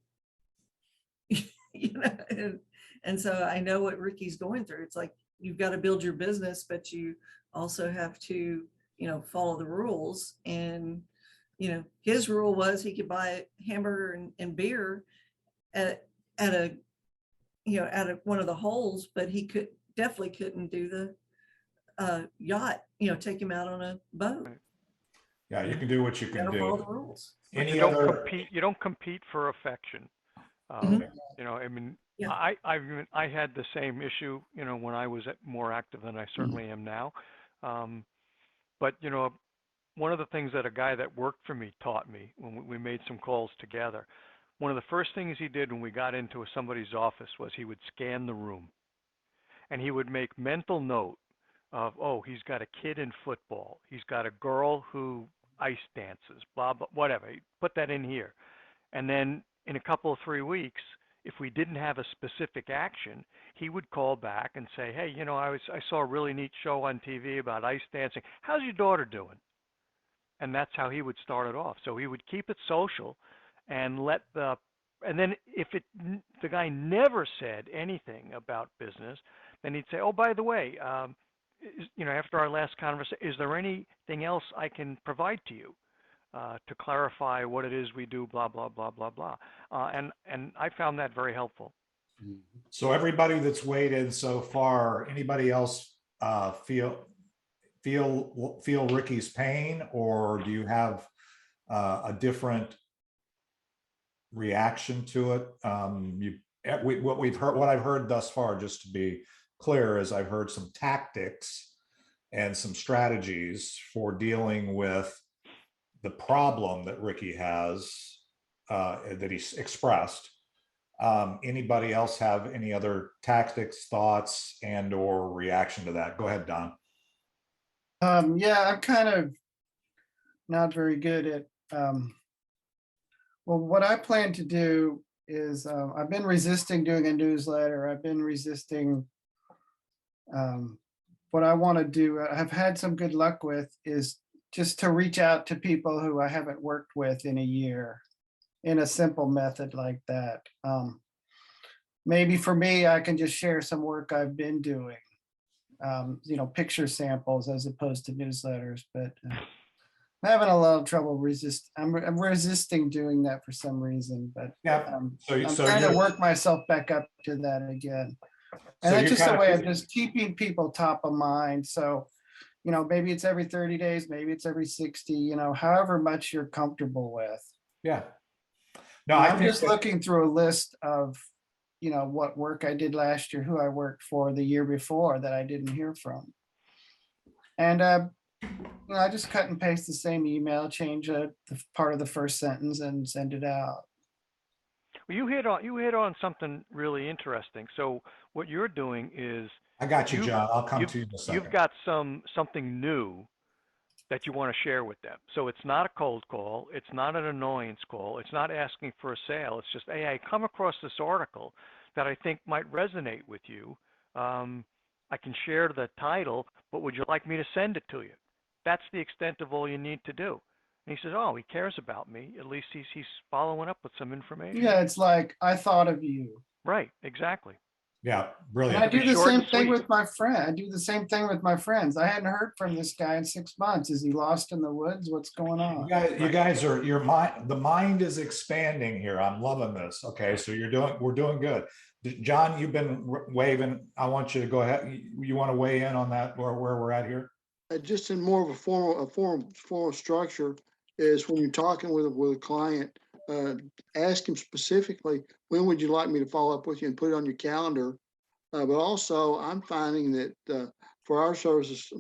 And so I know what Ricky's going through. It's like, you've got to build your business, but you also have to, follow the rules. And, his rule was he could buy a hamburger and beer at one of the holes, but he definitely couldn't do the yacht, take him out on a boat. Yeah, you can do what you can do. Follow the rules. Any you other? don't compete. You don't compete for affection. I mean, Yeah. I had the same issue, when I was more active than I certainly am now. But one of the things that a guy that worked for me taught me when we made some calls together, one of the first things he did when we got into somebody's office was he would scan the room, and he would make mental note of, oh, he's got a kid in football, he's got a girl who ice dances, blah, blah, whatever. He'd put that in here. And then in a couple of 3 weeks, if we didn't have a specific action, he would call back and say, hey, I saw a really neat show on TV about ice dancing. How's your daughter doing? And that's how he would start it off. So he would keep it social and and then if the guy never said anything about business, then he'd say, oh, by the way, after our last conversation, is there anything else I can provide to you to clarify what it is we do, blah, blah, blah, blah, blah. And I found that very helpful. So everybody that's weighed in so far, anybody else feel Ricky's pain, or do you have a different reaction to it? What I've heard thus far, just to be clear, is I've heard some tactics and some strategies for dealing with the problem that Ricky has, that he's expressed. Anybody else have any other tactics, thoughts, and or reaction to that? Go ahead, Don. Yeah, I'm kind of not very good at, well, what I plan to do is, I've been resisting doing a newsletter. I've been resisting, what I want to do, I've had some good luck with, is just to reach out to people who I haven't worked with in a year in a simple method like that. Maybe for me, I can just share some work I've been doing, picture samples as opposed to newsletters, but I'm having a lot of trouble I'm resisting doing that for some reason, but yeah. I'm trying to work myself back up to that again. And that's just a way of just keeping people top of mind. So, maybe it's every 30 days, maybe it's every 60, however much you're comfortable with. Yeah. No, I'm just looking through a list of, what work I did last year, who I worked for the year before that I didn't hear from. And, I just cut and paste the same email, change the part of the first sentence and send it out. Well, you hit on something really interesting. So what you're doing is, I got you, John. I'll come to you in a second. You've got something new that you want to share with them. So it's not a cold call. It's not an annoyance call. It's not asking for a sale. It's just, hey, I come across this article that I think might resonate with you. I can share the title, but would you like me to send it to you? That's the extent of all you need to do. And he says, oh, he cares about me. At least he's following up with some information. Yeah, it's like, I thought of you. Right, exactly. Yeah, brilliant. And I do the same thing with my friend. I do the same thing with my friends. I hadn't heard from this guy in 6 months. Is he lost in the woods? What's going on? You guys are, the mind is expanding here. I'm loving this. Okay, so we're doing good. John, you've been waving. I want you to go ahead. You want to weigh in on that, where we're at here? Just in more of a formal structure is when you're talking with a client, ask him specifically, when would you like me to follow up with you, and put it on your calendar But also I'm finding that for our service,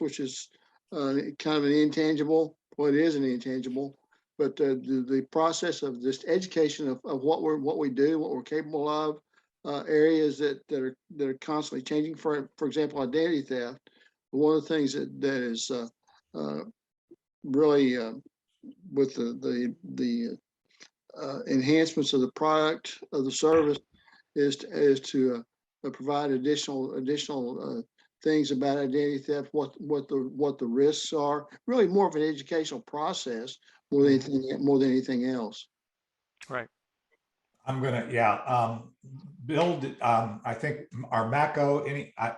which is kind of an intangible, well, it is an intangible, but the process of just education of what we do, what we're capable of, areas that are constantly changing. For example, identity theft. One of the things that is really with the enhancements of the product of the service is to provide additional things about identity theft, what the risks are. Really, more of an educational process more than anything else. Right. I'm gonna, yeah. Bill, I think our Mako,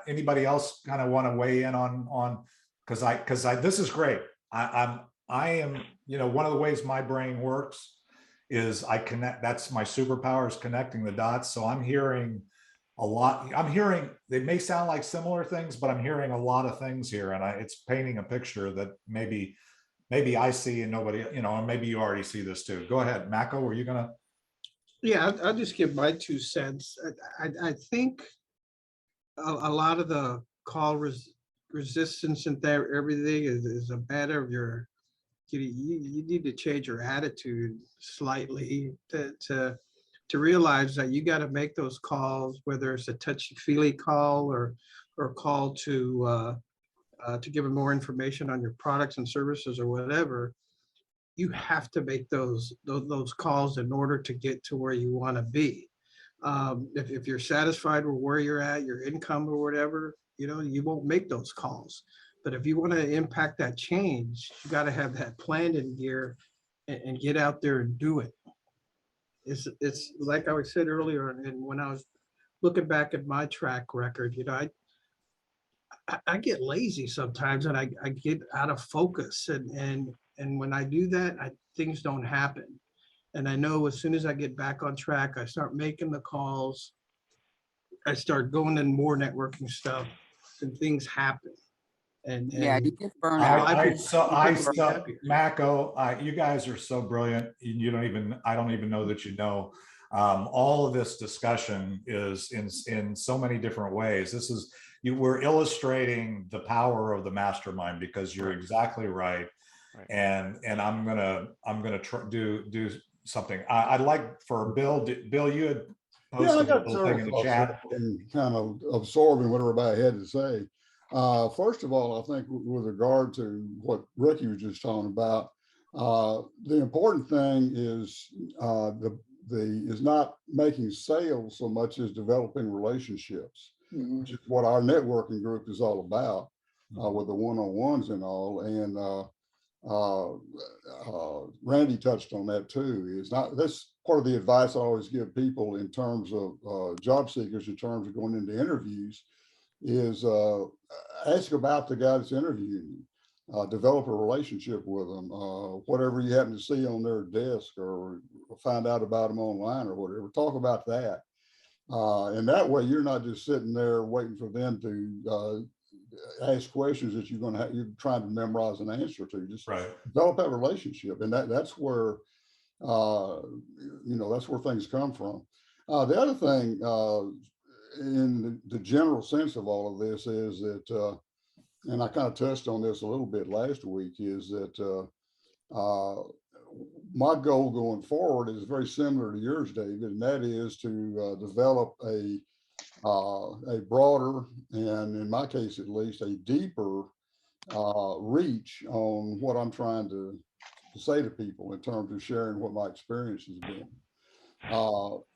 anybody else kind of want to weigh in on, because this is great. I am, one of the ways my brain works is I connect. That's my superpower, is connecting the dots. So I'm hearing a lot. They may sound like similar things, but I'm hearing a lot of things here, and it's painting a picture that maybe I see and nobody, and maybe you already see this too. Go ahead, Mako. Were you gonna? Yeah, I'll just give my 2 cents. I think a lot of the call resistance and everything is a matter of you need to change your attitude slightly to realize that you got to make those calls, whether it's a touchy-feely call or a call to give them more information on your products and services or whatever. You have to make those calls in order to get to where you want to be. If you're satisfied with where you're at, your income or whatever, you won't make those calls. But if you want to impact that change, you got to have that planned in gear and get out there and do it. It's like I said earlier, and when I was looking back at my track record, I get lazy sometimes, and I get out of focus, and when I do that, things don't happen. And I know as soon as I get back on track, I start making the calls, I start going in more networking stuff, and things happen. Yeah, you get burned I out. Mako, you guys are so brilliant. I don't even know that all of this discussion is in so many different ways. We're illustrating the power of the mastermind, because you're exactly right. And I'm gonna do something. I'd like for Bill. Bill, you had posted a little thing in the chat. Kind of absorbing what everybody had to say. First of all, I think with regard to what Ricky was just talking about, the important thing is is not making sales so much as developing relationships, which is what our networking group is all about, with the one-on-ones and all. And Randy touched on that too. That's part of the advice I always give people in terms of job seekers, in terms of going into interviews, is ask about the guy that's interviewing you, develop a relationship with them, whatever you happen to see on their desk or find out about them online or whatever, talk about that. And that way you're not just sitting there waiting for them to ask questions that you're trying to memorize an answer to. Just develop that relationship. And that's where, that's where things come from. The other thing, in the general sense of all of this, is that, and I kind of touched on this a little bit last week, is that my goal going forward is very similar to yours, David, and that is to develop a broader, and in my case at least, a deeper reach on what I'm trying to say to people in terms of sharing what my experience has been.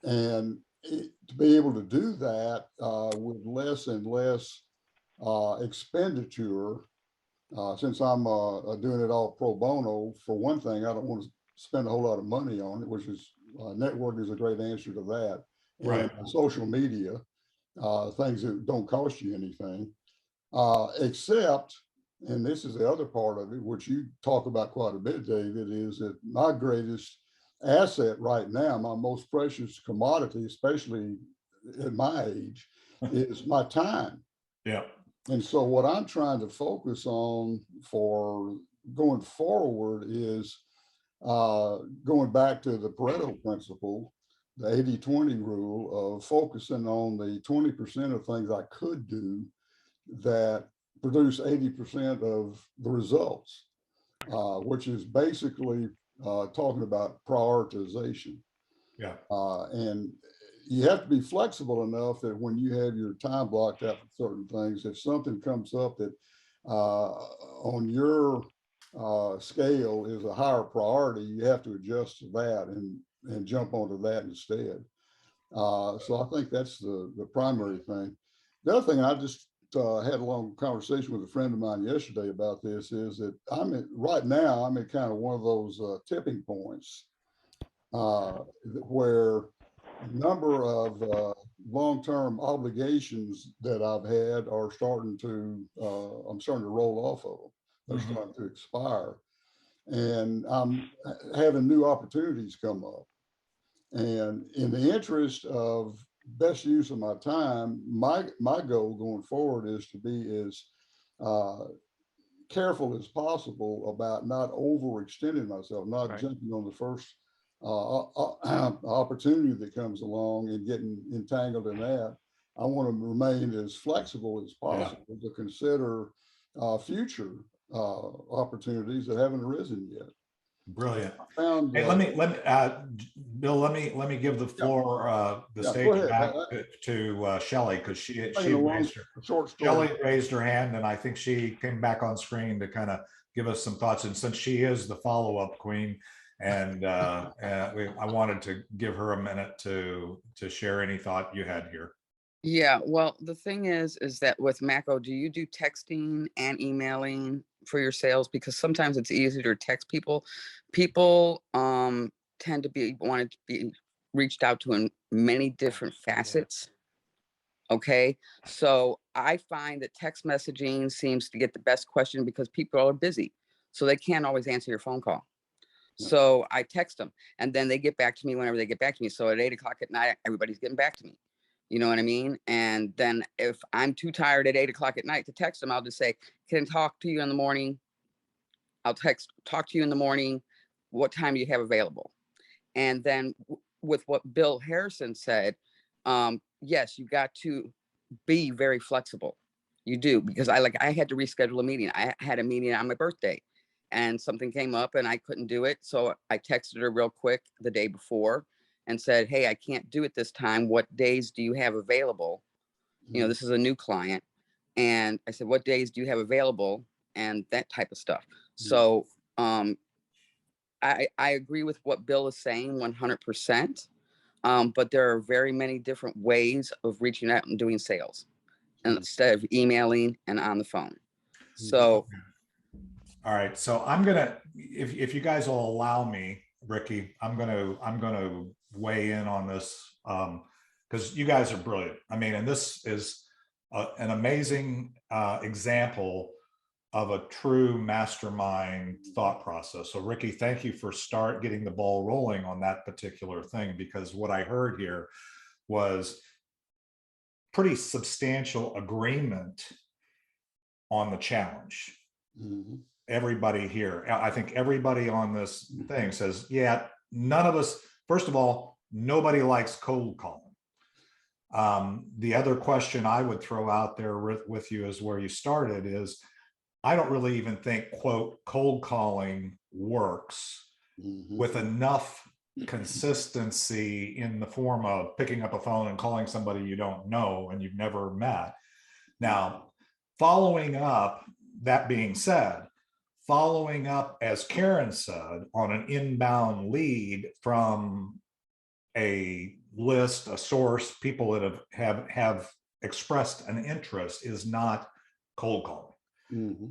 And to be able to do that with less and less expenditure, since I'm doing it all pro bono. For one thing, I don't want to spend a whole lot of money on it, which is networking is a great answer to that. And social media, things that don't cost you anything, except, and this is the other part of it, which you talk about quite a bit, David, is that my greatest asset right now, my most precious commodity, especially at my age, is my time. Yeah. And so what I'm trying to focus on for going forward is going back to the Pareto principle, the 80-20 rule of focusing on the 20% of things I could do that produce 80% of the results, which is basically talking about prioritization. Yeah. And you have to be flexible enough that when you have your time blocked out for certain things, if something comes up that on your scale is a higher priority, you have to adjust to that and jump onto that instead. So I think that's the primary thing. The other thing, I just had a long conversation with a friend of mine yesterday about this, is that right now I'm at kind of one of those tipping points where a number of long-term obligations that I've had are starting to, I'm starting to roll off of them. They're starting to expire. And I'm having new opportunities come up. And in the interest of best use of my time, my goal going forward is to be as careful as possible about not overextending myself, not jumping on the first opportunity that comes along and getting entangled in that. I want to remain as flexible as possible to consider future opportunities that haven't arisen yet. Brilliant. Found, hey, let me Bill, let me give the floor, the stage back to Shelley, because she raised her hand, and I think she came back on screen to kind of give us some thoughts. And since she is the follow-up queen, and I wanted to give her a minute to share any thought you had here. Yeah, well, the thing is that with Mako, do you do texting and emailing for your sales? Because sometimes it's easier to text people. People tend to want to be reached out to in many different facets. Okay, so I find that text messaging seems to get the best question because people are busy, so they can't always answer your phone call. So I text them, and then they get back to me whenever they get back to me. So at 8 o'clock at night, everybody's getting back to me. You know what I mean? And then if I'm too tired at 8 o'clock at night to text them, I'll just say, can I talk to you in the morning? I'll talk to you in the morning. What time do you have available? And then with what Bill Harrison said, yes, you got to be very flexible. You do, because I had to reschedule a meeting. I had a meeting on my birthday and something came up and I couldn't do it. So I texted her real quick the day before and said, hey, I can't do it this time. What days do you have available? You know, this is a new client. And I said, what days do you have available? And that type of stuff. So I agree with what Bill is saying 100%. But there are very many different ways of reaching out and doing sales instead of emailing and on the phone. So. All right. So I'm going to, if you guys will allow me, Ricky, I'm going to weigh in on this because you guys are brilliant. I mean, and this is an amazing example of a true mastermind thought process. So Ricky, thank you for getting the ball rolling on that particular thing, because what I heard here was pretty substantial agreement on the challenge. Everybody here, I think everybody on this thing says, yeah, none of us, first of all, nobody likes cold calling. The other question I would throw out there with you is where you started is, I don't really even think, quote, cold calling works with enough consistency in the form of picking up a phone and calling somebody you don't know and you've never met. Now, following up, that being said, following up, as Karen said, on an inbound lead from a list, a source, people that have expressed an interest is not cold calling.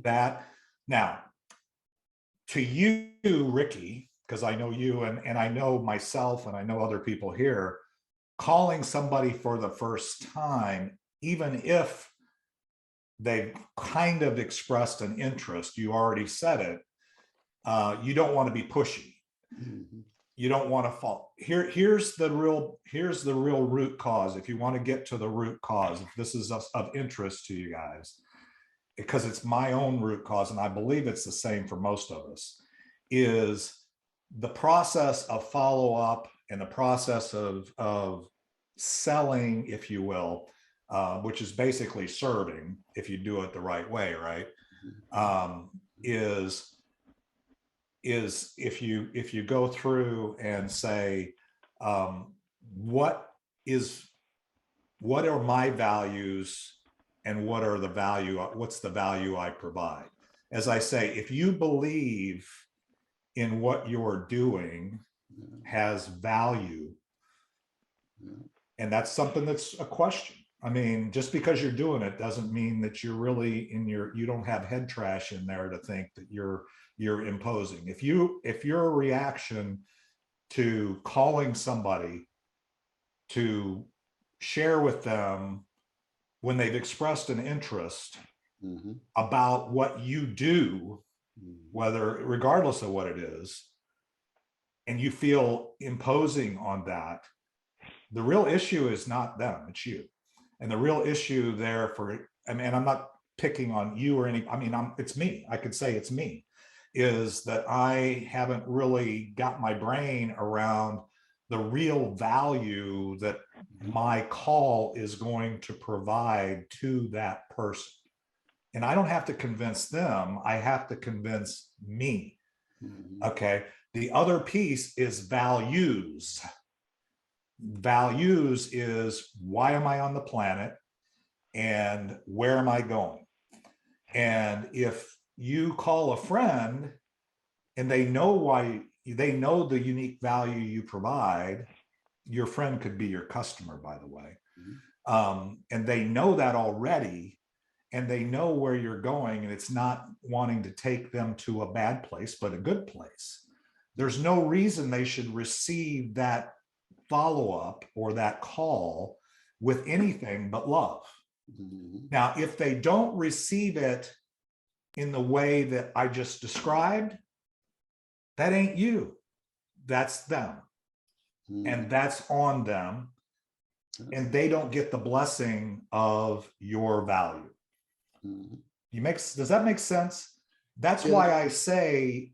That now, to you, Ricky, because I know you and I know myself and I know other people here, calling somebody for the first time, even if they've kind of expressed an interest, you already said it, you don't want to be pushy. You don't want to fall. Here's the real root cause. If you want to get to the root cause, if this is of interest to you guys, because it's my own root cause, and I believe it's the same for most of us, is the process of follow-up and the process of selling, if you will, which is basically serving, if you do it the right way, right? Is if you go through and say, what are my values and what's the value I provide? As I say, if you believe in what you're doing has value, and that's something that's a question. I mean, just because you're doing it doesn't mean that you're really you don't have head trash in there to think that you're imposing. If your reaction to calling somebody to share with them when they've expressed an interest about what you do, regardless of what it is, and you feel imposing on that, the real issue is not them, it's you. And the real issue there I'm not picking on you or it's me. I could say it's me, is that I haven't really got my brain around the real value that my call is going to provide to that person. And I don't have to convince them, I have to convince me. Okay. The other piece is values. Values is, why am I on the planet and where am I going? And if you call a friend and they know the unique value you provide, your friend could be your customer, by the way. And they know that already, and they know where you're going, and it's not wanting to take them to a bad place, but a good place. There's no reason they should receive that follow-up or that call with anything but love. Now, if they don't receive it in the way that I just described, that ain't you, that's them. And that's on them. And they don't get the blessing of your value. Does that make sense? That's why I say,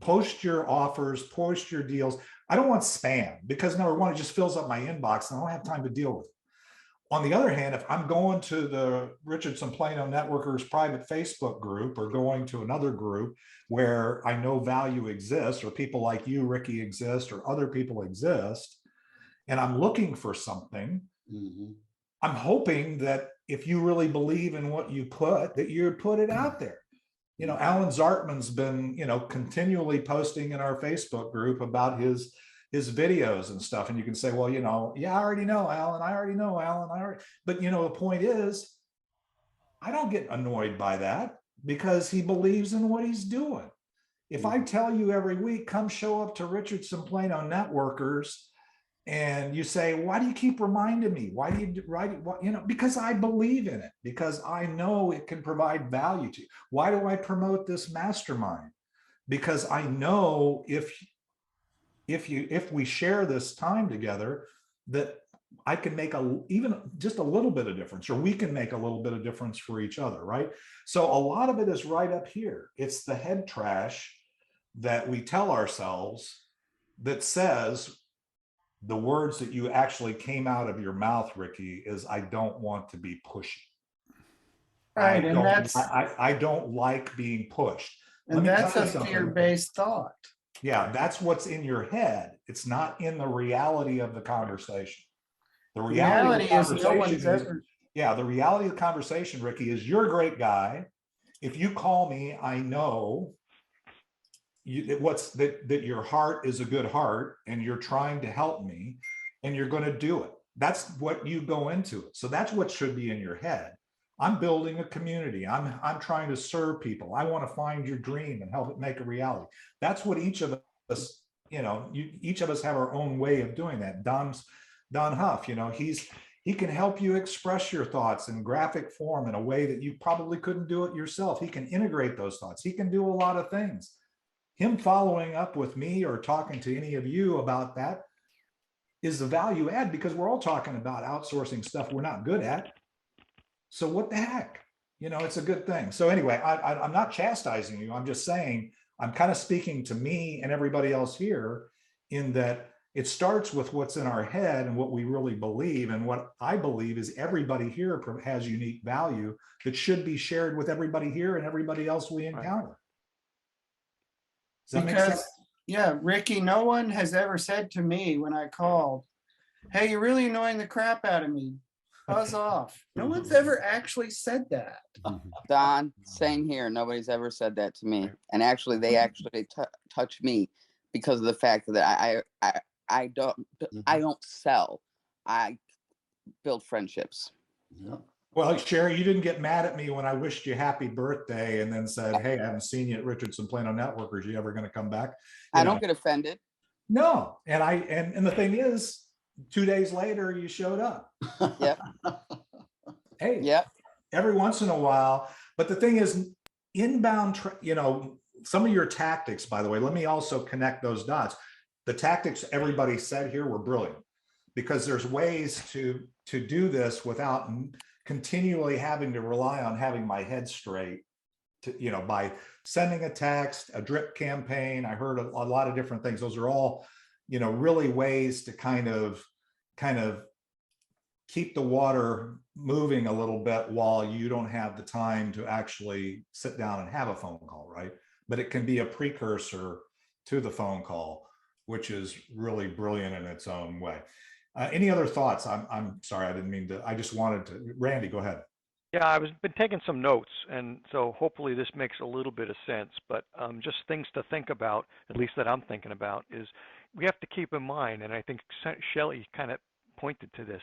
post your offers, post your deals. I don't want spam, because number one, it just fills up my inbox and I don't have time to deal with it. On the other hand, if I'm going to the Richardson Plano Networkers private Facebook group, or going to another group where I know value exists, or people like you, Ricky, exist, or other people exist, and I'm looking for something, I'm hoping that if you really believe in what you put, that you put it out there. Alan Zartman's been, continually posting in our Facebook group about his videos and stuff. And you can say, well, yeah, I already know Alan. But the point is, I don't get annoyed by that, because he believes in what he's doing. If I tell you every week, come show up to Richardson Plano Networkers, and you say, why do you keep reminding me? Why do you write it? Because I believe in it, because I know it can provide value to you. Why do I promote this mastermind? Because I know if we share this time together, that I can make even just a little bit of difference, or we can make a little bit of difference for each other, right? So a lot of it is right up here. It's the head trash that we tell ourselves that says, the words that you actually came out of your mouth, Ricky, is, I don't want to be pushy. Right, I don't like being pushed. And that's a fear-based thought. Yeah, that's what's in your head. It's not in the reality of the conversation. The reality of the conversation the reality of the conversation, Ricky, is you're a great guy. If you call me, I know that your heart is a good heart, and you're trying to help me, and you're going to do it. That's what you go into it. So that's what should be in your head. I'm building a community. I'm trying to serve people. I want to find your dream and help it make a reality. That's what each of us, each of us have our own way of doing that. Don Huff, he can help you express your thoughts in graphic form in a way that you probably couldn't do it yourself. He can integrate those thoughts. He can do a lot of things. Him following up with me or talking to any of you about that is the value add, because we're all talking about outsourcing stuff we're not good at. So what the heck? It's a good thing. So anyway, I'm not chastising you. I'm just saying, I'm kind of speaking to me and everybody else here, in that it starts with what's in our head and what we really believe. And what I believe is everybody here has unique value that should be shared with everybody here and everybody else we encounter. Does that make sense? Because, yeah, Ricky, no one has ever said to me when I called, hey, you're really annoying the crap out of me. Buzz off. No one's ever actually said that. Don, same here. Nobody's ever said that to me. And actually, they actually touch me because of the fact that I don't sell. I build friendships. Yeah. Well, Sherry, you didn't get mad at me when I wished you happy birthday and then said, hey, I haven't seen you at Richardson Plano Networkers. You ever going to come back? I don't get offended. No. And and the thing is, 2 days later, you showed up. Yep. Hey, yep. Every once in a while. But the thing is, inbound, some of your tactics, by the way, let me also connect those dots. The tactics everybody said here were brilliant, because there's ways to do this without continually having to rely on having my head straight, by sending a text, a drip campaign. I heard a lot of different things. Those are all, really ways to kind of keep the water moving a little bit while you don't have the time to actually sit down and have a phone call, right? But it can be a precursor to the phone call, which is really brilliant in its own way. Any other thoughts? I'm sorry, I didn't mean to. I just wanted to. Randy, go ahead. Yeah, I've been taking some notes, and so hopefully this makes a little bit of sense. But just things to think about, at least that I'm thinking about, is we have to keep in mind, and I think Shelley kind of pointed to this.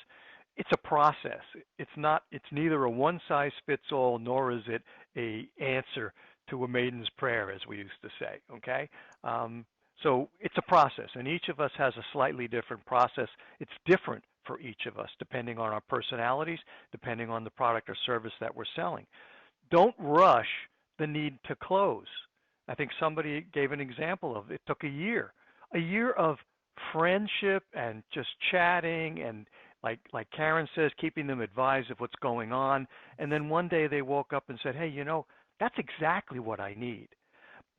It's a process. It's neither a one-size-fits-all, nor is it a answer to a maiden's prayer, as we used to say. Okay. So it's a process, and each of us has a slightly different process. It's different for each of us, depending on our personalities, depending on the product or service that we're selling. Don't rush the need to close. I think somebody gave an example of it took a year of friendship and just chatting and like Karen says, keeping them advised of what's going on. And then one day they woke up and said, hey, that's exactly what I need.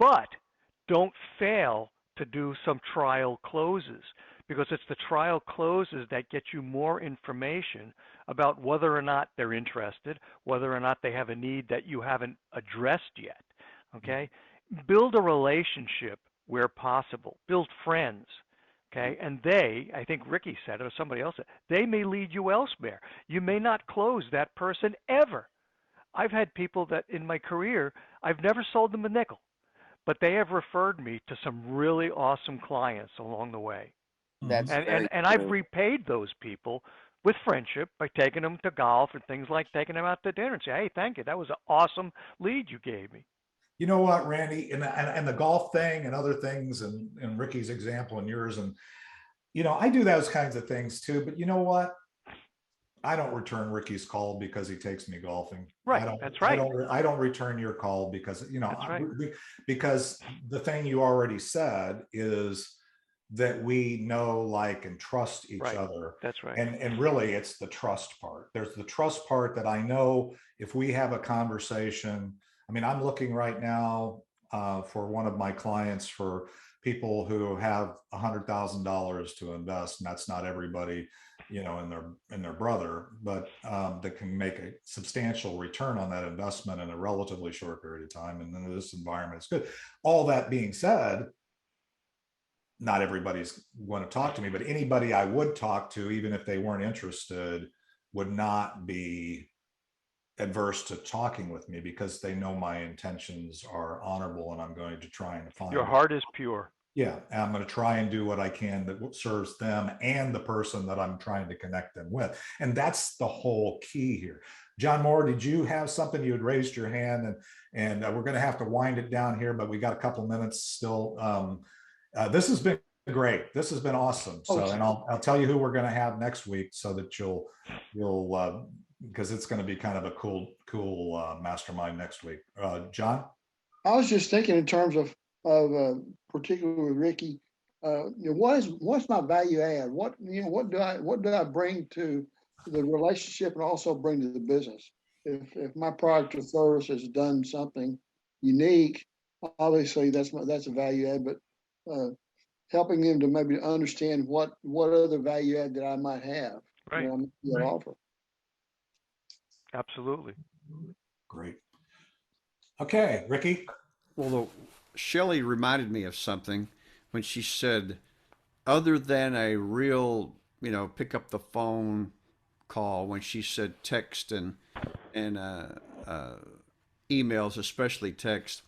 But don't fail to do some trial closes, because it's the trial closes that get you more information about whether or not they're interested, whether or not they have a need that you haven't addressed yet. Okay? Build a relationship where possible. Build friends. Okay? And I think Ricky said it or somebody else said, they may lead you elsewhere. You may not close that person ever. I've had people that in my career, I've never sold them a nickel, but they have referred me to some really awesome clients along the way. That's and I've repaid those people with friendship by taking them to golf and things like taking them out to dinner and say, hey, thank you. That was an awesome lead you gave me. You know what, Randy, and the golf thing and other things and Ricky's example and yours, and, I do those kinds of things too, but you know what? I don't return Ricky's call because he takes me golfing. Right. That's right. I don't return your call because, right. because the thing you already said is that we know, like, and trust each other. That's right. And really it's the trust part. There's the trust part that I know if we have a conversation. I mean, I'm looking right now for one of my clients for people who have $100,000 to invest, and that's not everybody, in their brother, but that can make a substantial return on that investment in a relatively short period of time. And then this environment is good. All that being said, not everybody's going to talk to me, but anybody I would talk to, even if they weren't interested, would not be adverse to talking with me because they know my intentions are honorable and I'm going to try and find your heart is pure. Yeah, and I'm going to try and do what I can that serves them and the person that I'm trying to connect them with. And that's the whole key here. John Moore, did you have something? You had raised your hand, and we're going to have to wind it down here, but we got a couple minutes still. This has been great. This has been awesome. So, and I'll tell you who we're going to have next week so that you'll because it's going to be kind of a cool mastermind next week. John? I was just thinking in terms of particularly with Ricky, what's my value add? What do I bring to the relationship and also bring to the business? If my product or service has done something unique, obviously that's a value add. But helping them to maybe understand what other value add that I might have. Right. You know, that offer. Absolutely. Great. Okay, Ricky. Well, Shelley reminded me of something when she said, other than a real, pick up the phone call, when she said text and emails, especially text,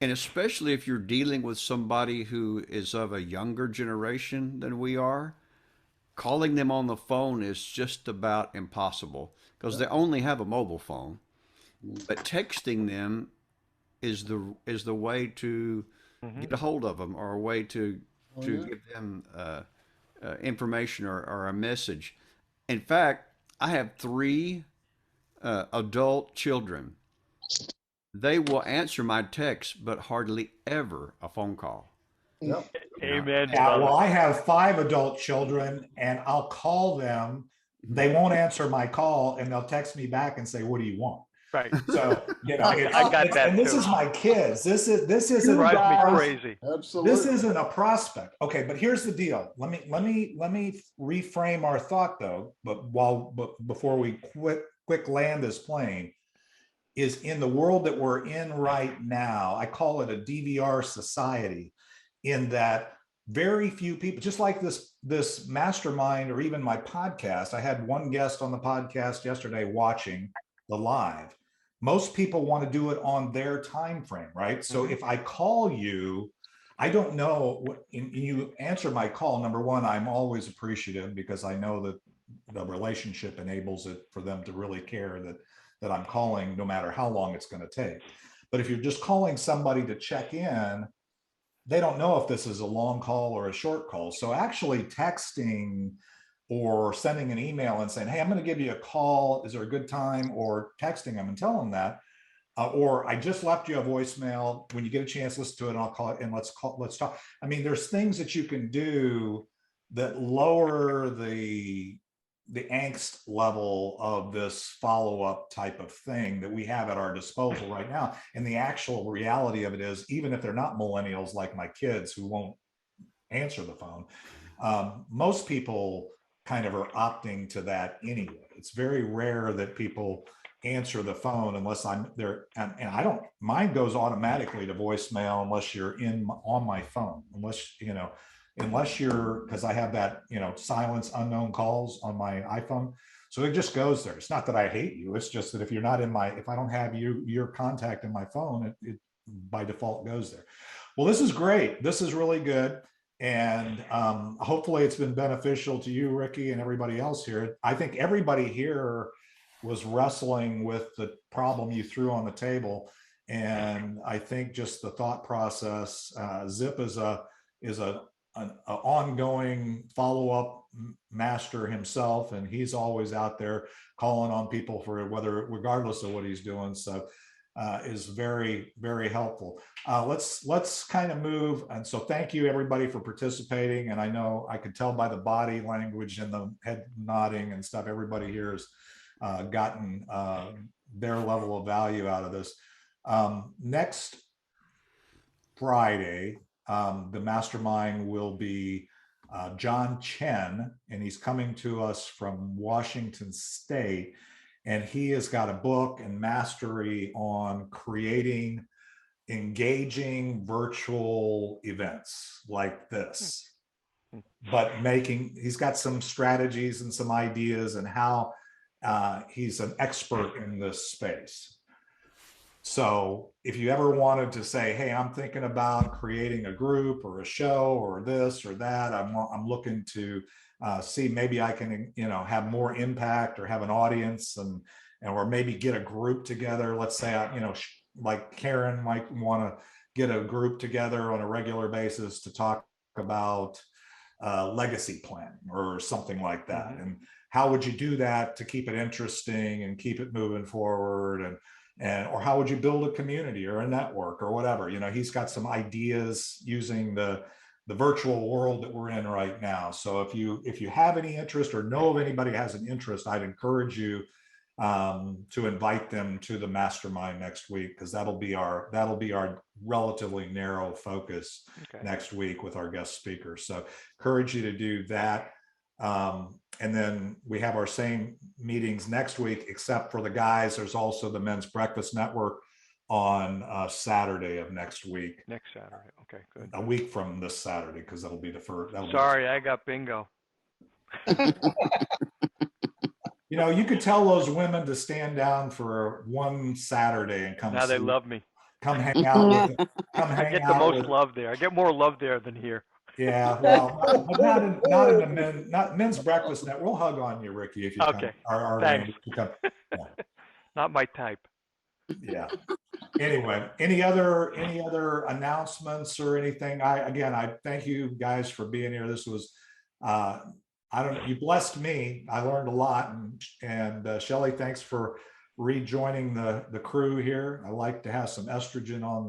and especially if you're dealing with somebody who is of a younger generation than we are, calling them on the phone is just about impossible because they only have a mobile phone. But texting them is the way to get a hold of them, or a way to give them information or a message. In fact, I have 3 adult children. They will answer my text, but hardly ever a phone call. Yep. Amen. Yeah, brother. well, I have 5 adult children, and I'll call them. They won't answer my call, and they'll text me back and say, "What do you want?" Right. So I got that and this too. is my kids. This isn't Drives me a crazy. Absolutely. this isn't a prospect. Okay, but here's the deal. Let me reframe our thought though. But before we quick land this plane, is in the world that we're in right now. I call it a DVR society, in that very few people, just like this mastermind or even my podcast. I had one guest on the podcast yesterday watching the live. Most people want to do it on their time frame, right? So if I call you, I don't know what you answer my call. Number one, I'm always appreciative because I know that the relationship enables it for them to really care that I'm calling, no matter how long it's going to take. But if you're just calling somebody to check in, they don't know if this is a long call or a short call. So actually texting or sending an email and saying, "Hey, I'm going to give you a call. Is there a good time?" Or texting them and telling them that, or "I just left you a voicemail. When you get a chance, listen to it, and I'll call it, and let's talk." I mean, there's things that you can do that lower the angst level of this follow-up type of thing that we have at our disposal right now. And the actual reality of it is, even if they're not millennials like my kids who won't answer the phone, most people kind of are opting to that anyway. It's very rare that people answer the phone unless I'm there, and I don't, mine goes automatically to voicemail unless you're on my phone, unless you're, because I have that, silence unknown calls on my iPhone. So it just goes there. It's not that I hate you. It's just that if you're not if I don't have your contact in my phone, it by default goes there. Well, this is great. This is really good. And hopefully it's been beneficial to you, Ricky, and everybody else here. I think everybody here was wrestling with the problem you threw on the table. And I think just the thought process, Zip is an ongoing follow-up master himself, and he's always out there calling on people for regardless of what he's doing. So is very, very helpful. Let's kind of move. And so thank you everybody for participating. And I know I could tell by the body language and the head nodding and stuff, everybody here has gotten their level of value out of this. Next Friday, the mastermind will be John Chen, and he's coming to us from Washington State. And he has got a book and mastery on creating engaging virtual events like this, but he's got some strategies and some ideas and how he's an expert in this space. So if you ever wanted to say, "Hey, I'm thinking about creating a group or a show or this or that, I'm looking to see maybe I can, have more impact or have an audience or maybe get a group together." Let's say, like Karen might want to get a group together on a regular basis to talk about legacy planning or something like that. And how would you do that to keep it interesting and keep it moving forward? Or how would you build a community or a network or whatever? He's got some ideas using the virtual world that we're in right now. So if you have any interest or know of anybody who has an interest, I'd encourage you to invite them to the mastermind next week, because that'll be our relatively narrow focus next week with our guest speakers. So encourage you to do that. And then we have our same meetings next week, except for the guys. There's also the Men's Breakfast Network on Saturday of next week. Next Saturday. Okay, good. A week from this Saturday, because that'll be the first. Sorry, I got bingo. You know, you could tell those women to stand down for one Saturday and come. Now they love me. Come hang out with. Come hang out. I get the most love there. I get more love there than here. Yeah, well, not in the men's breakfast net. We'll hug on you, Ricky, if you okay. Come. Thanks. Come. Yeah. Not my type. Yeah. Anyway, any other announcements or anything? I thank you guys for being here. This was I don't know, you blessed me. I learned a lot, and Shelley, thanks for rejoining the crew here. I like to have some estrogen on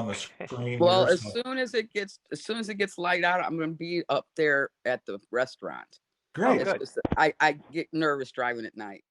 the screen. Well, here, as soon as it gets light out, I'm going to be up there at the restaurant. Great. Good. I get nervous driving at night.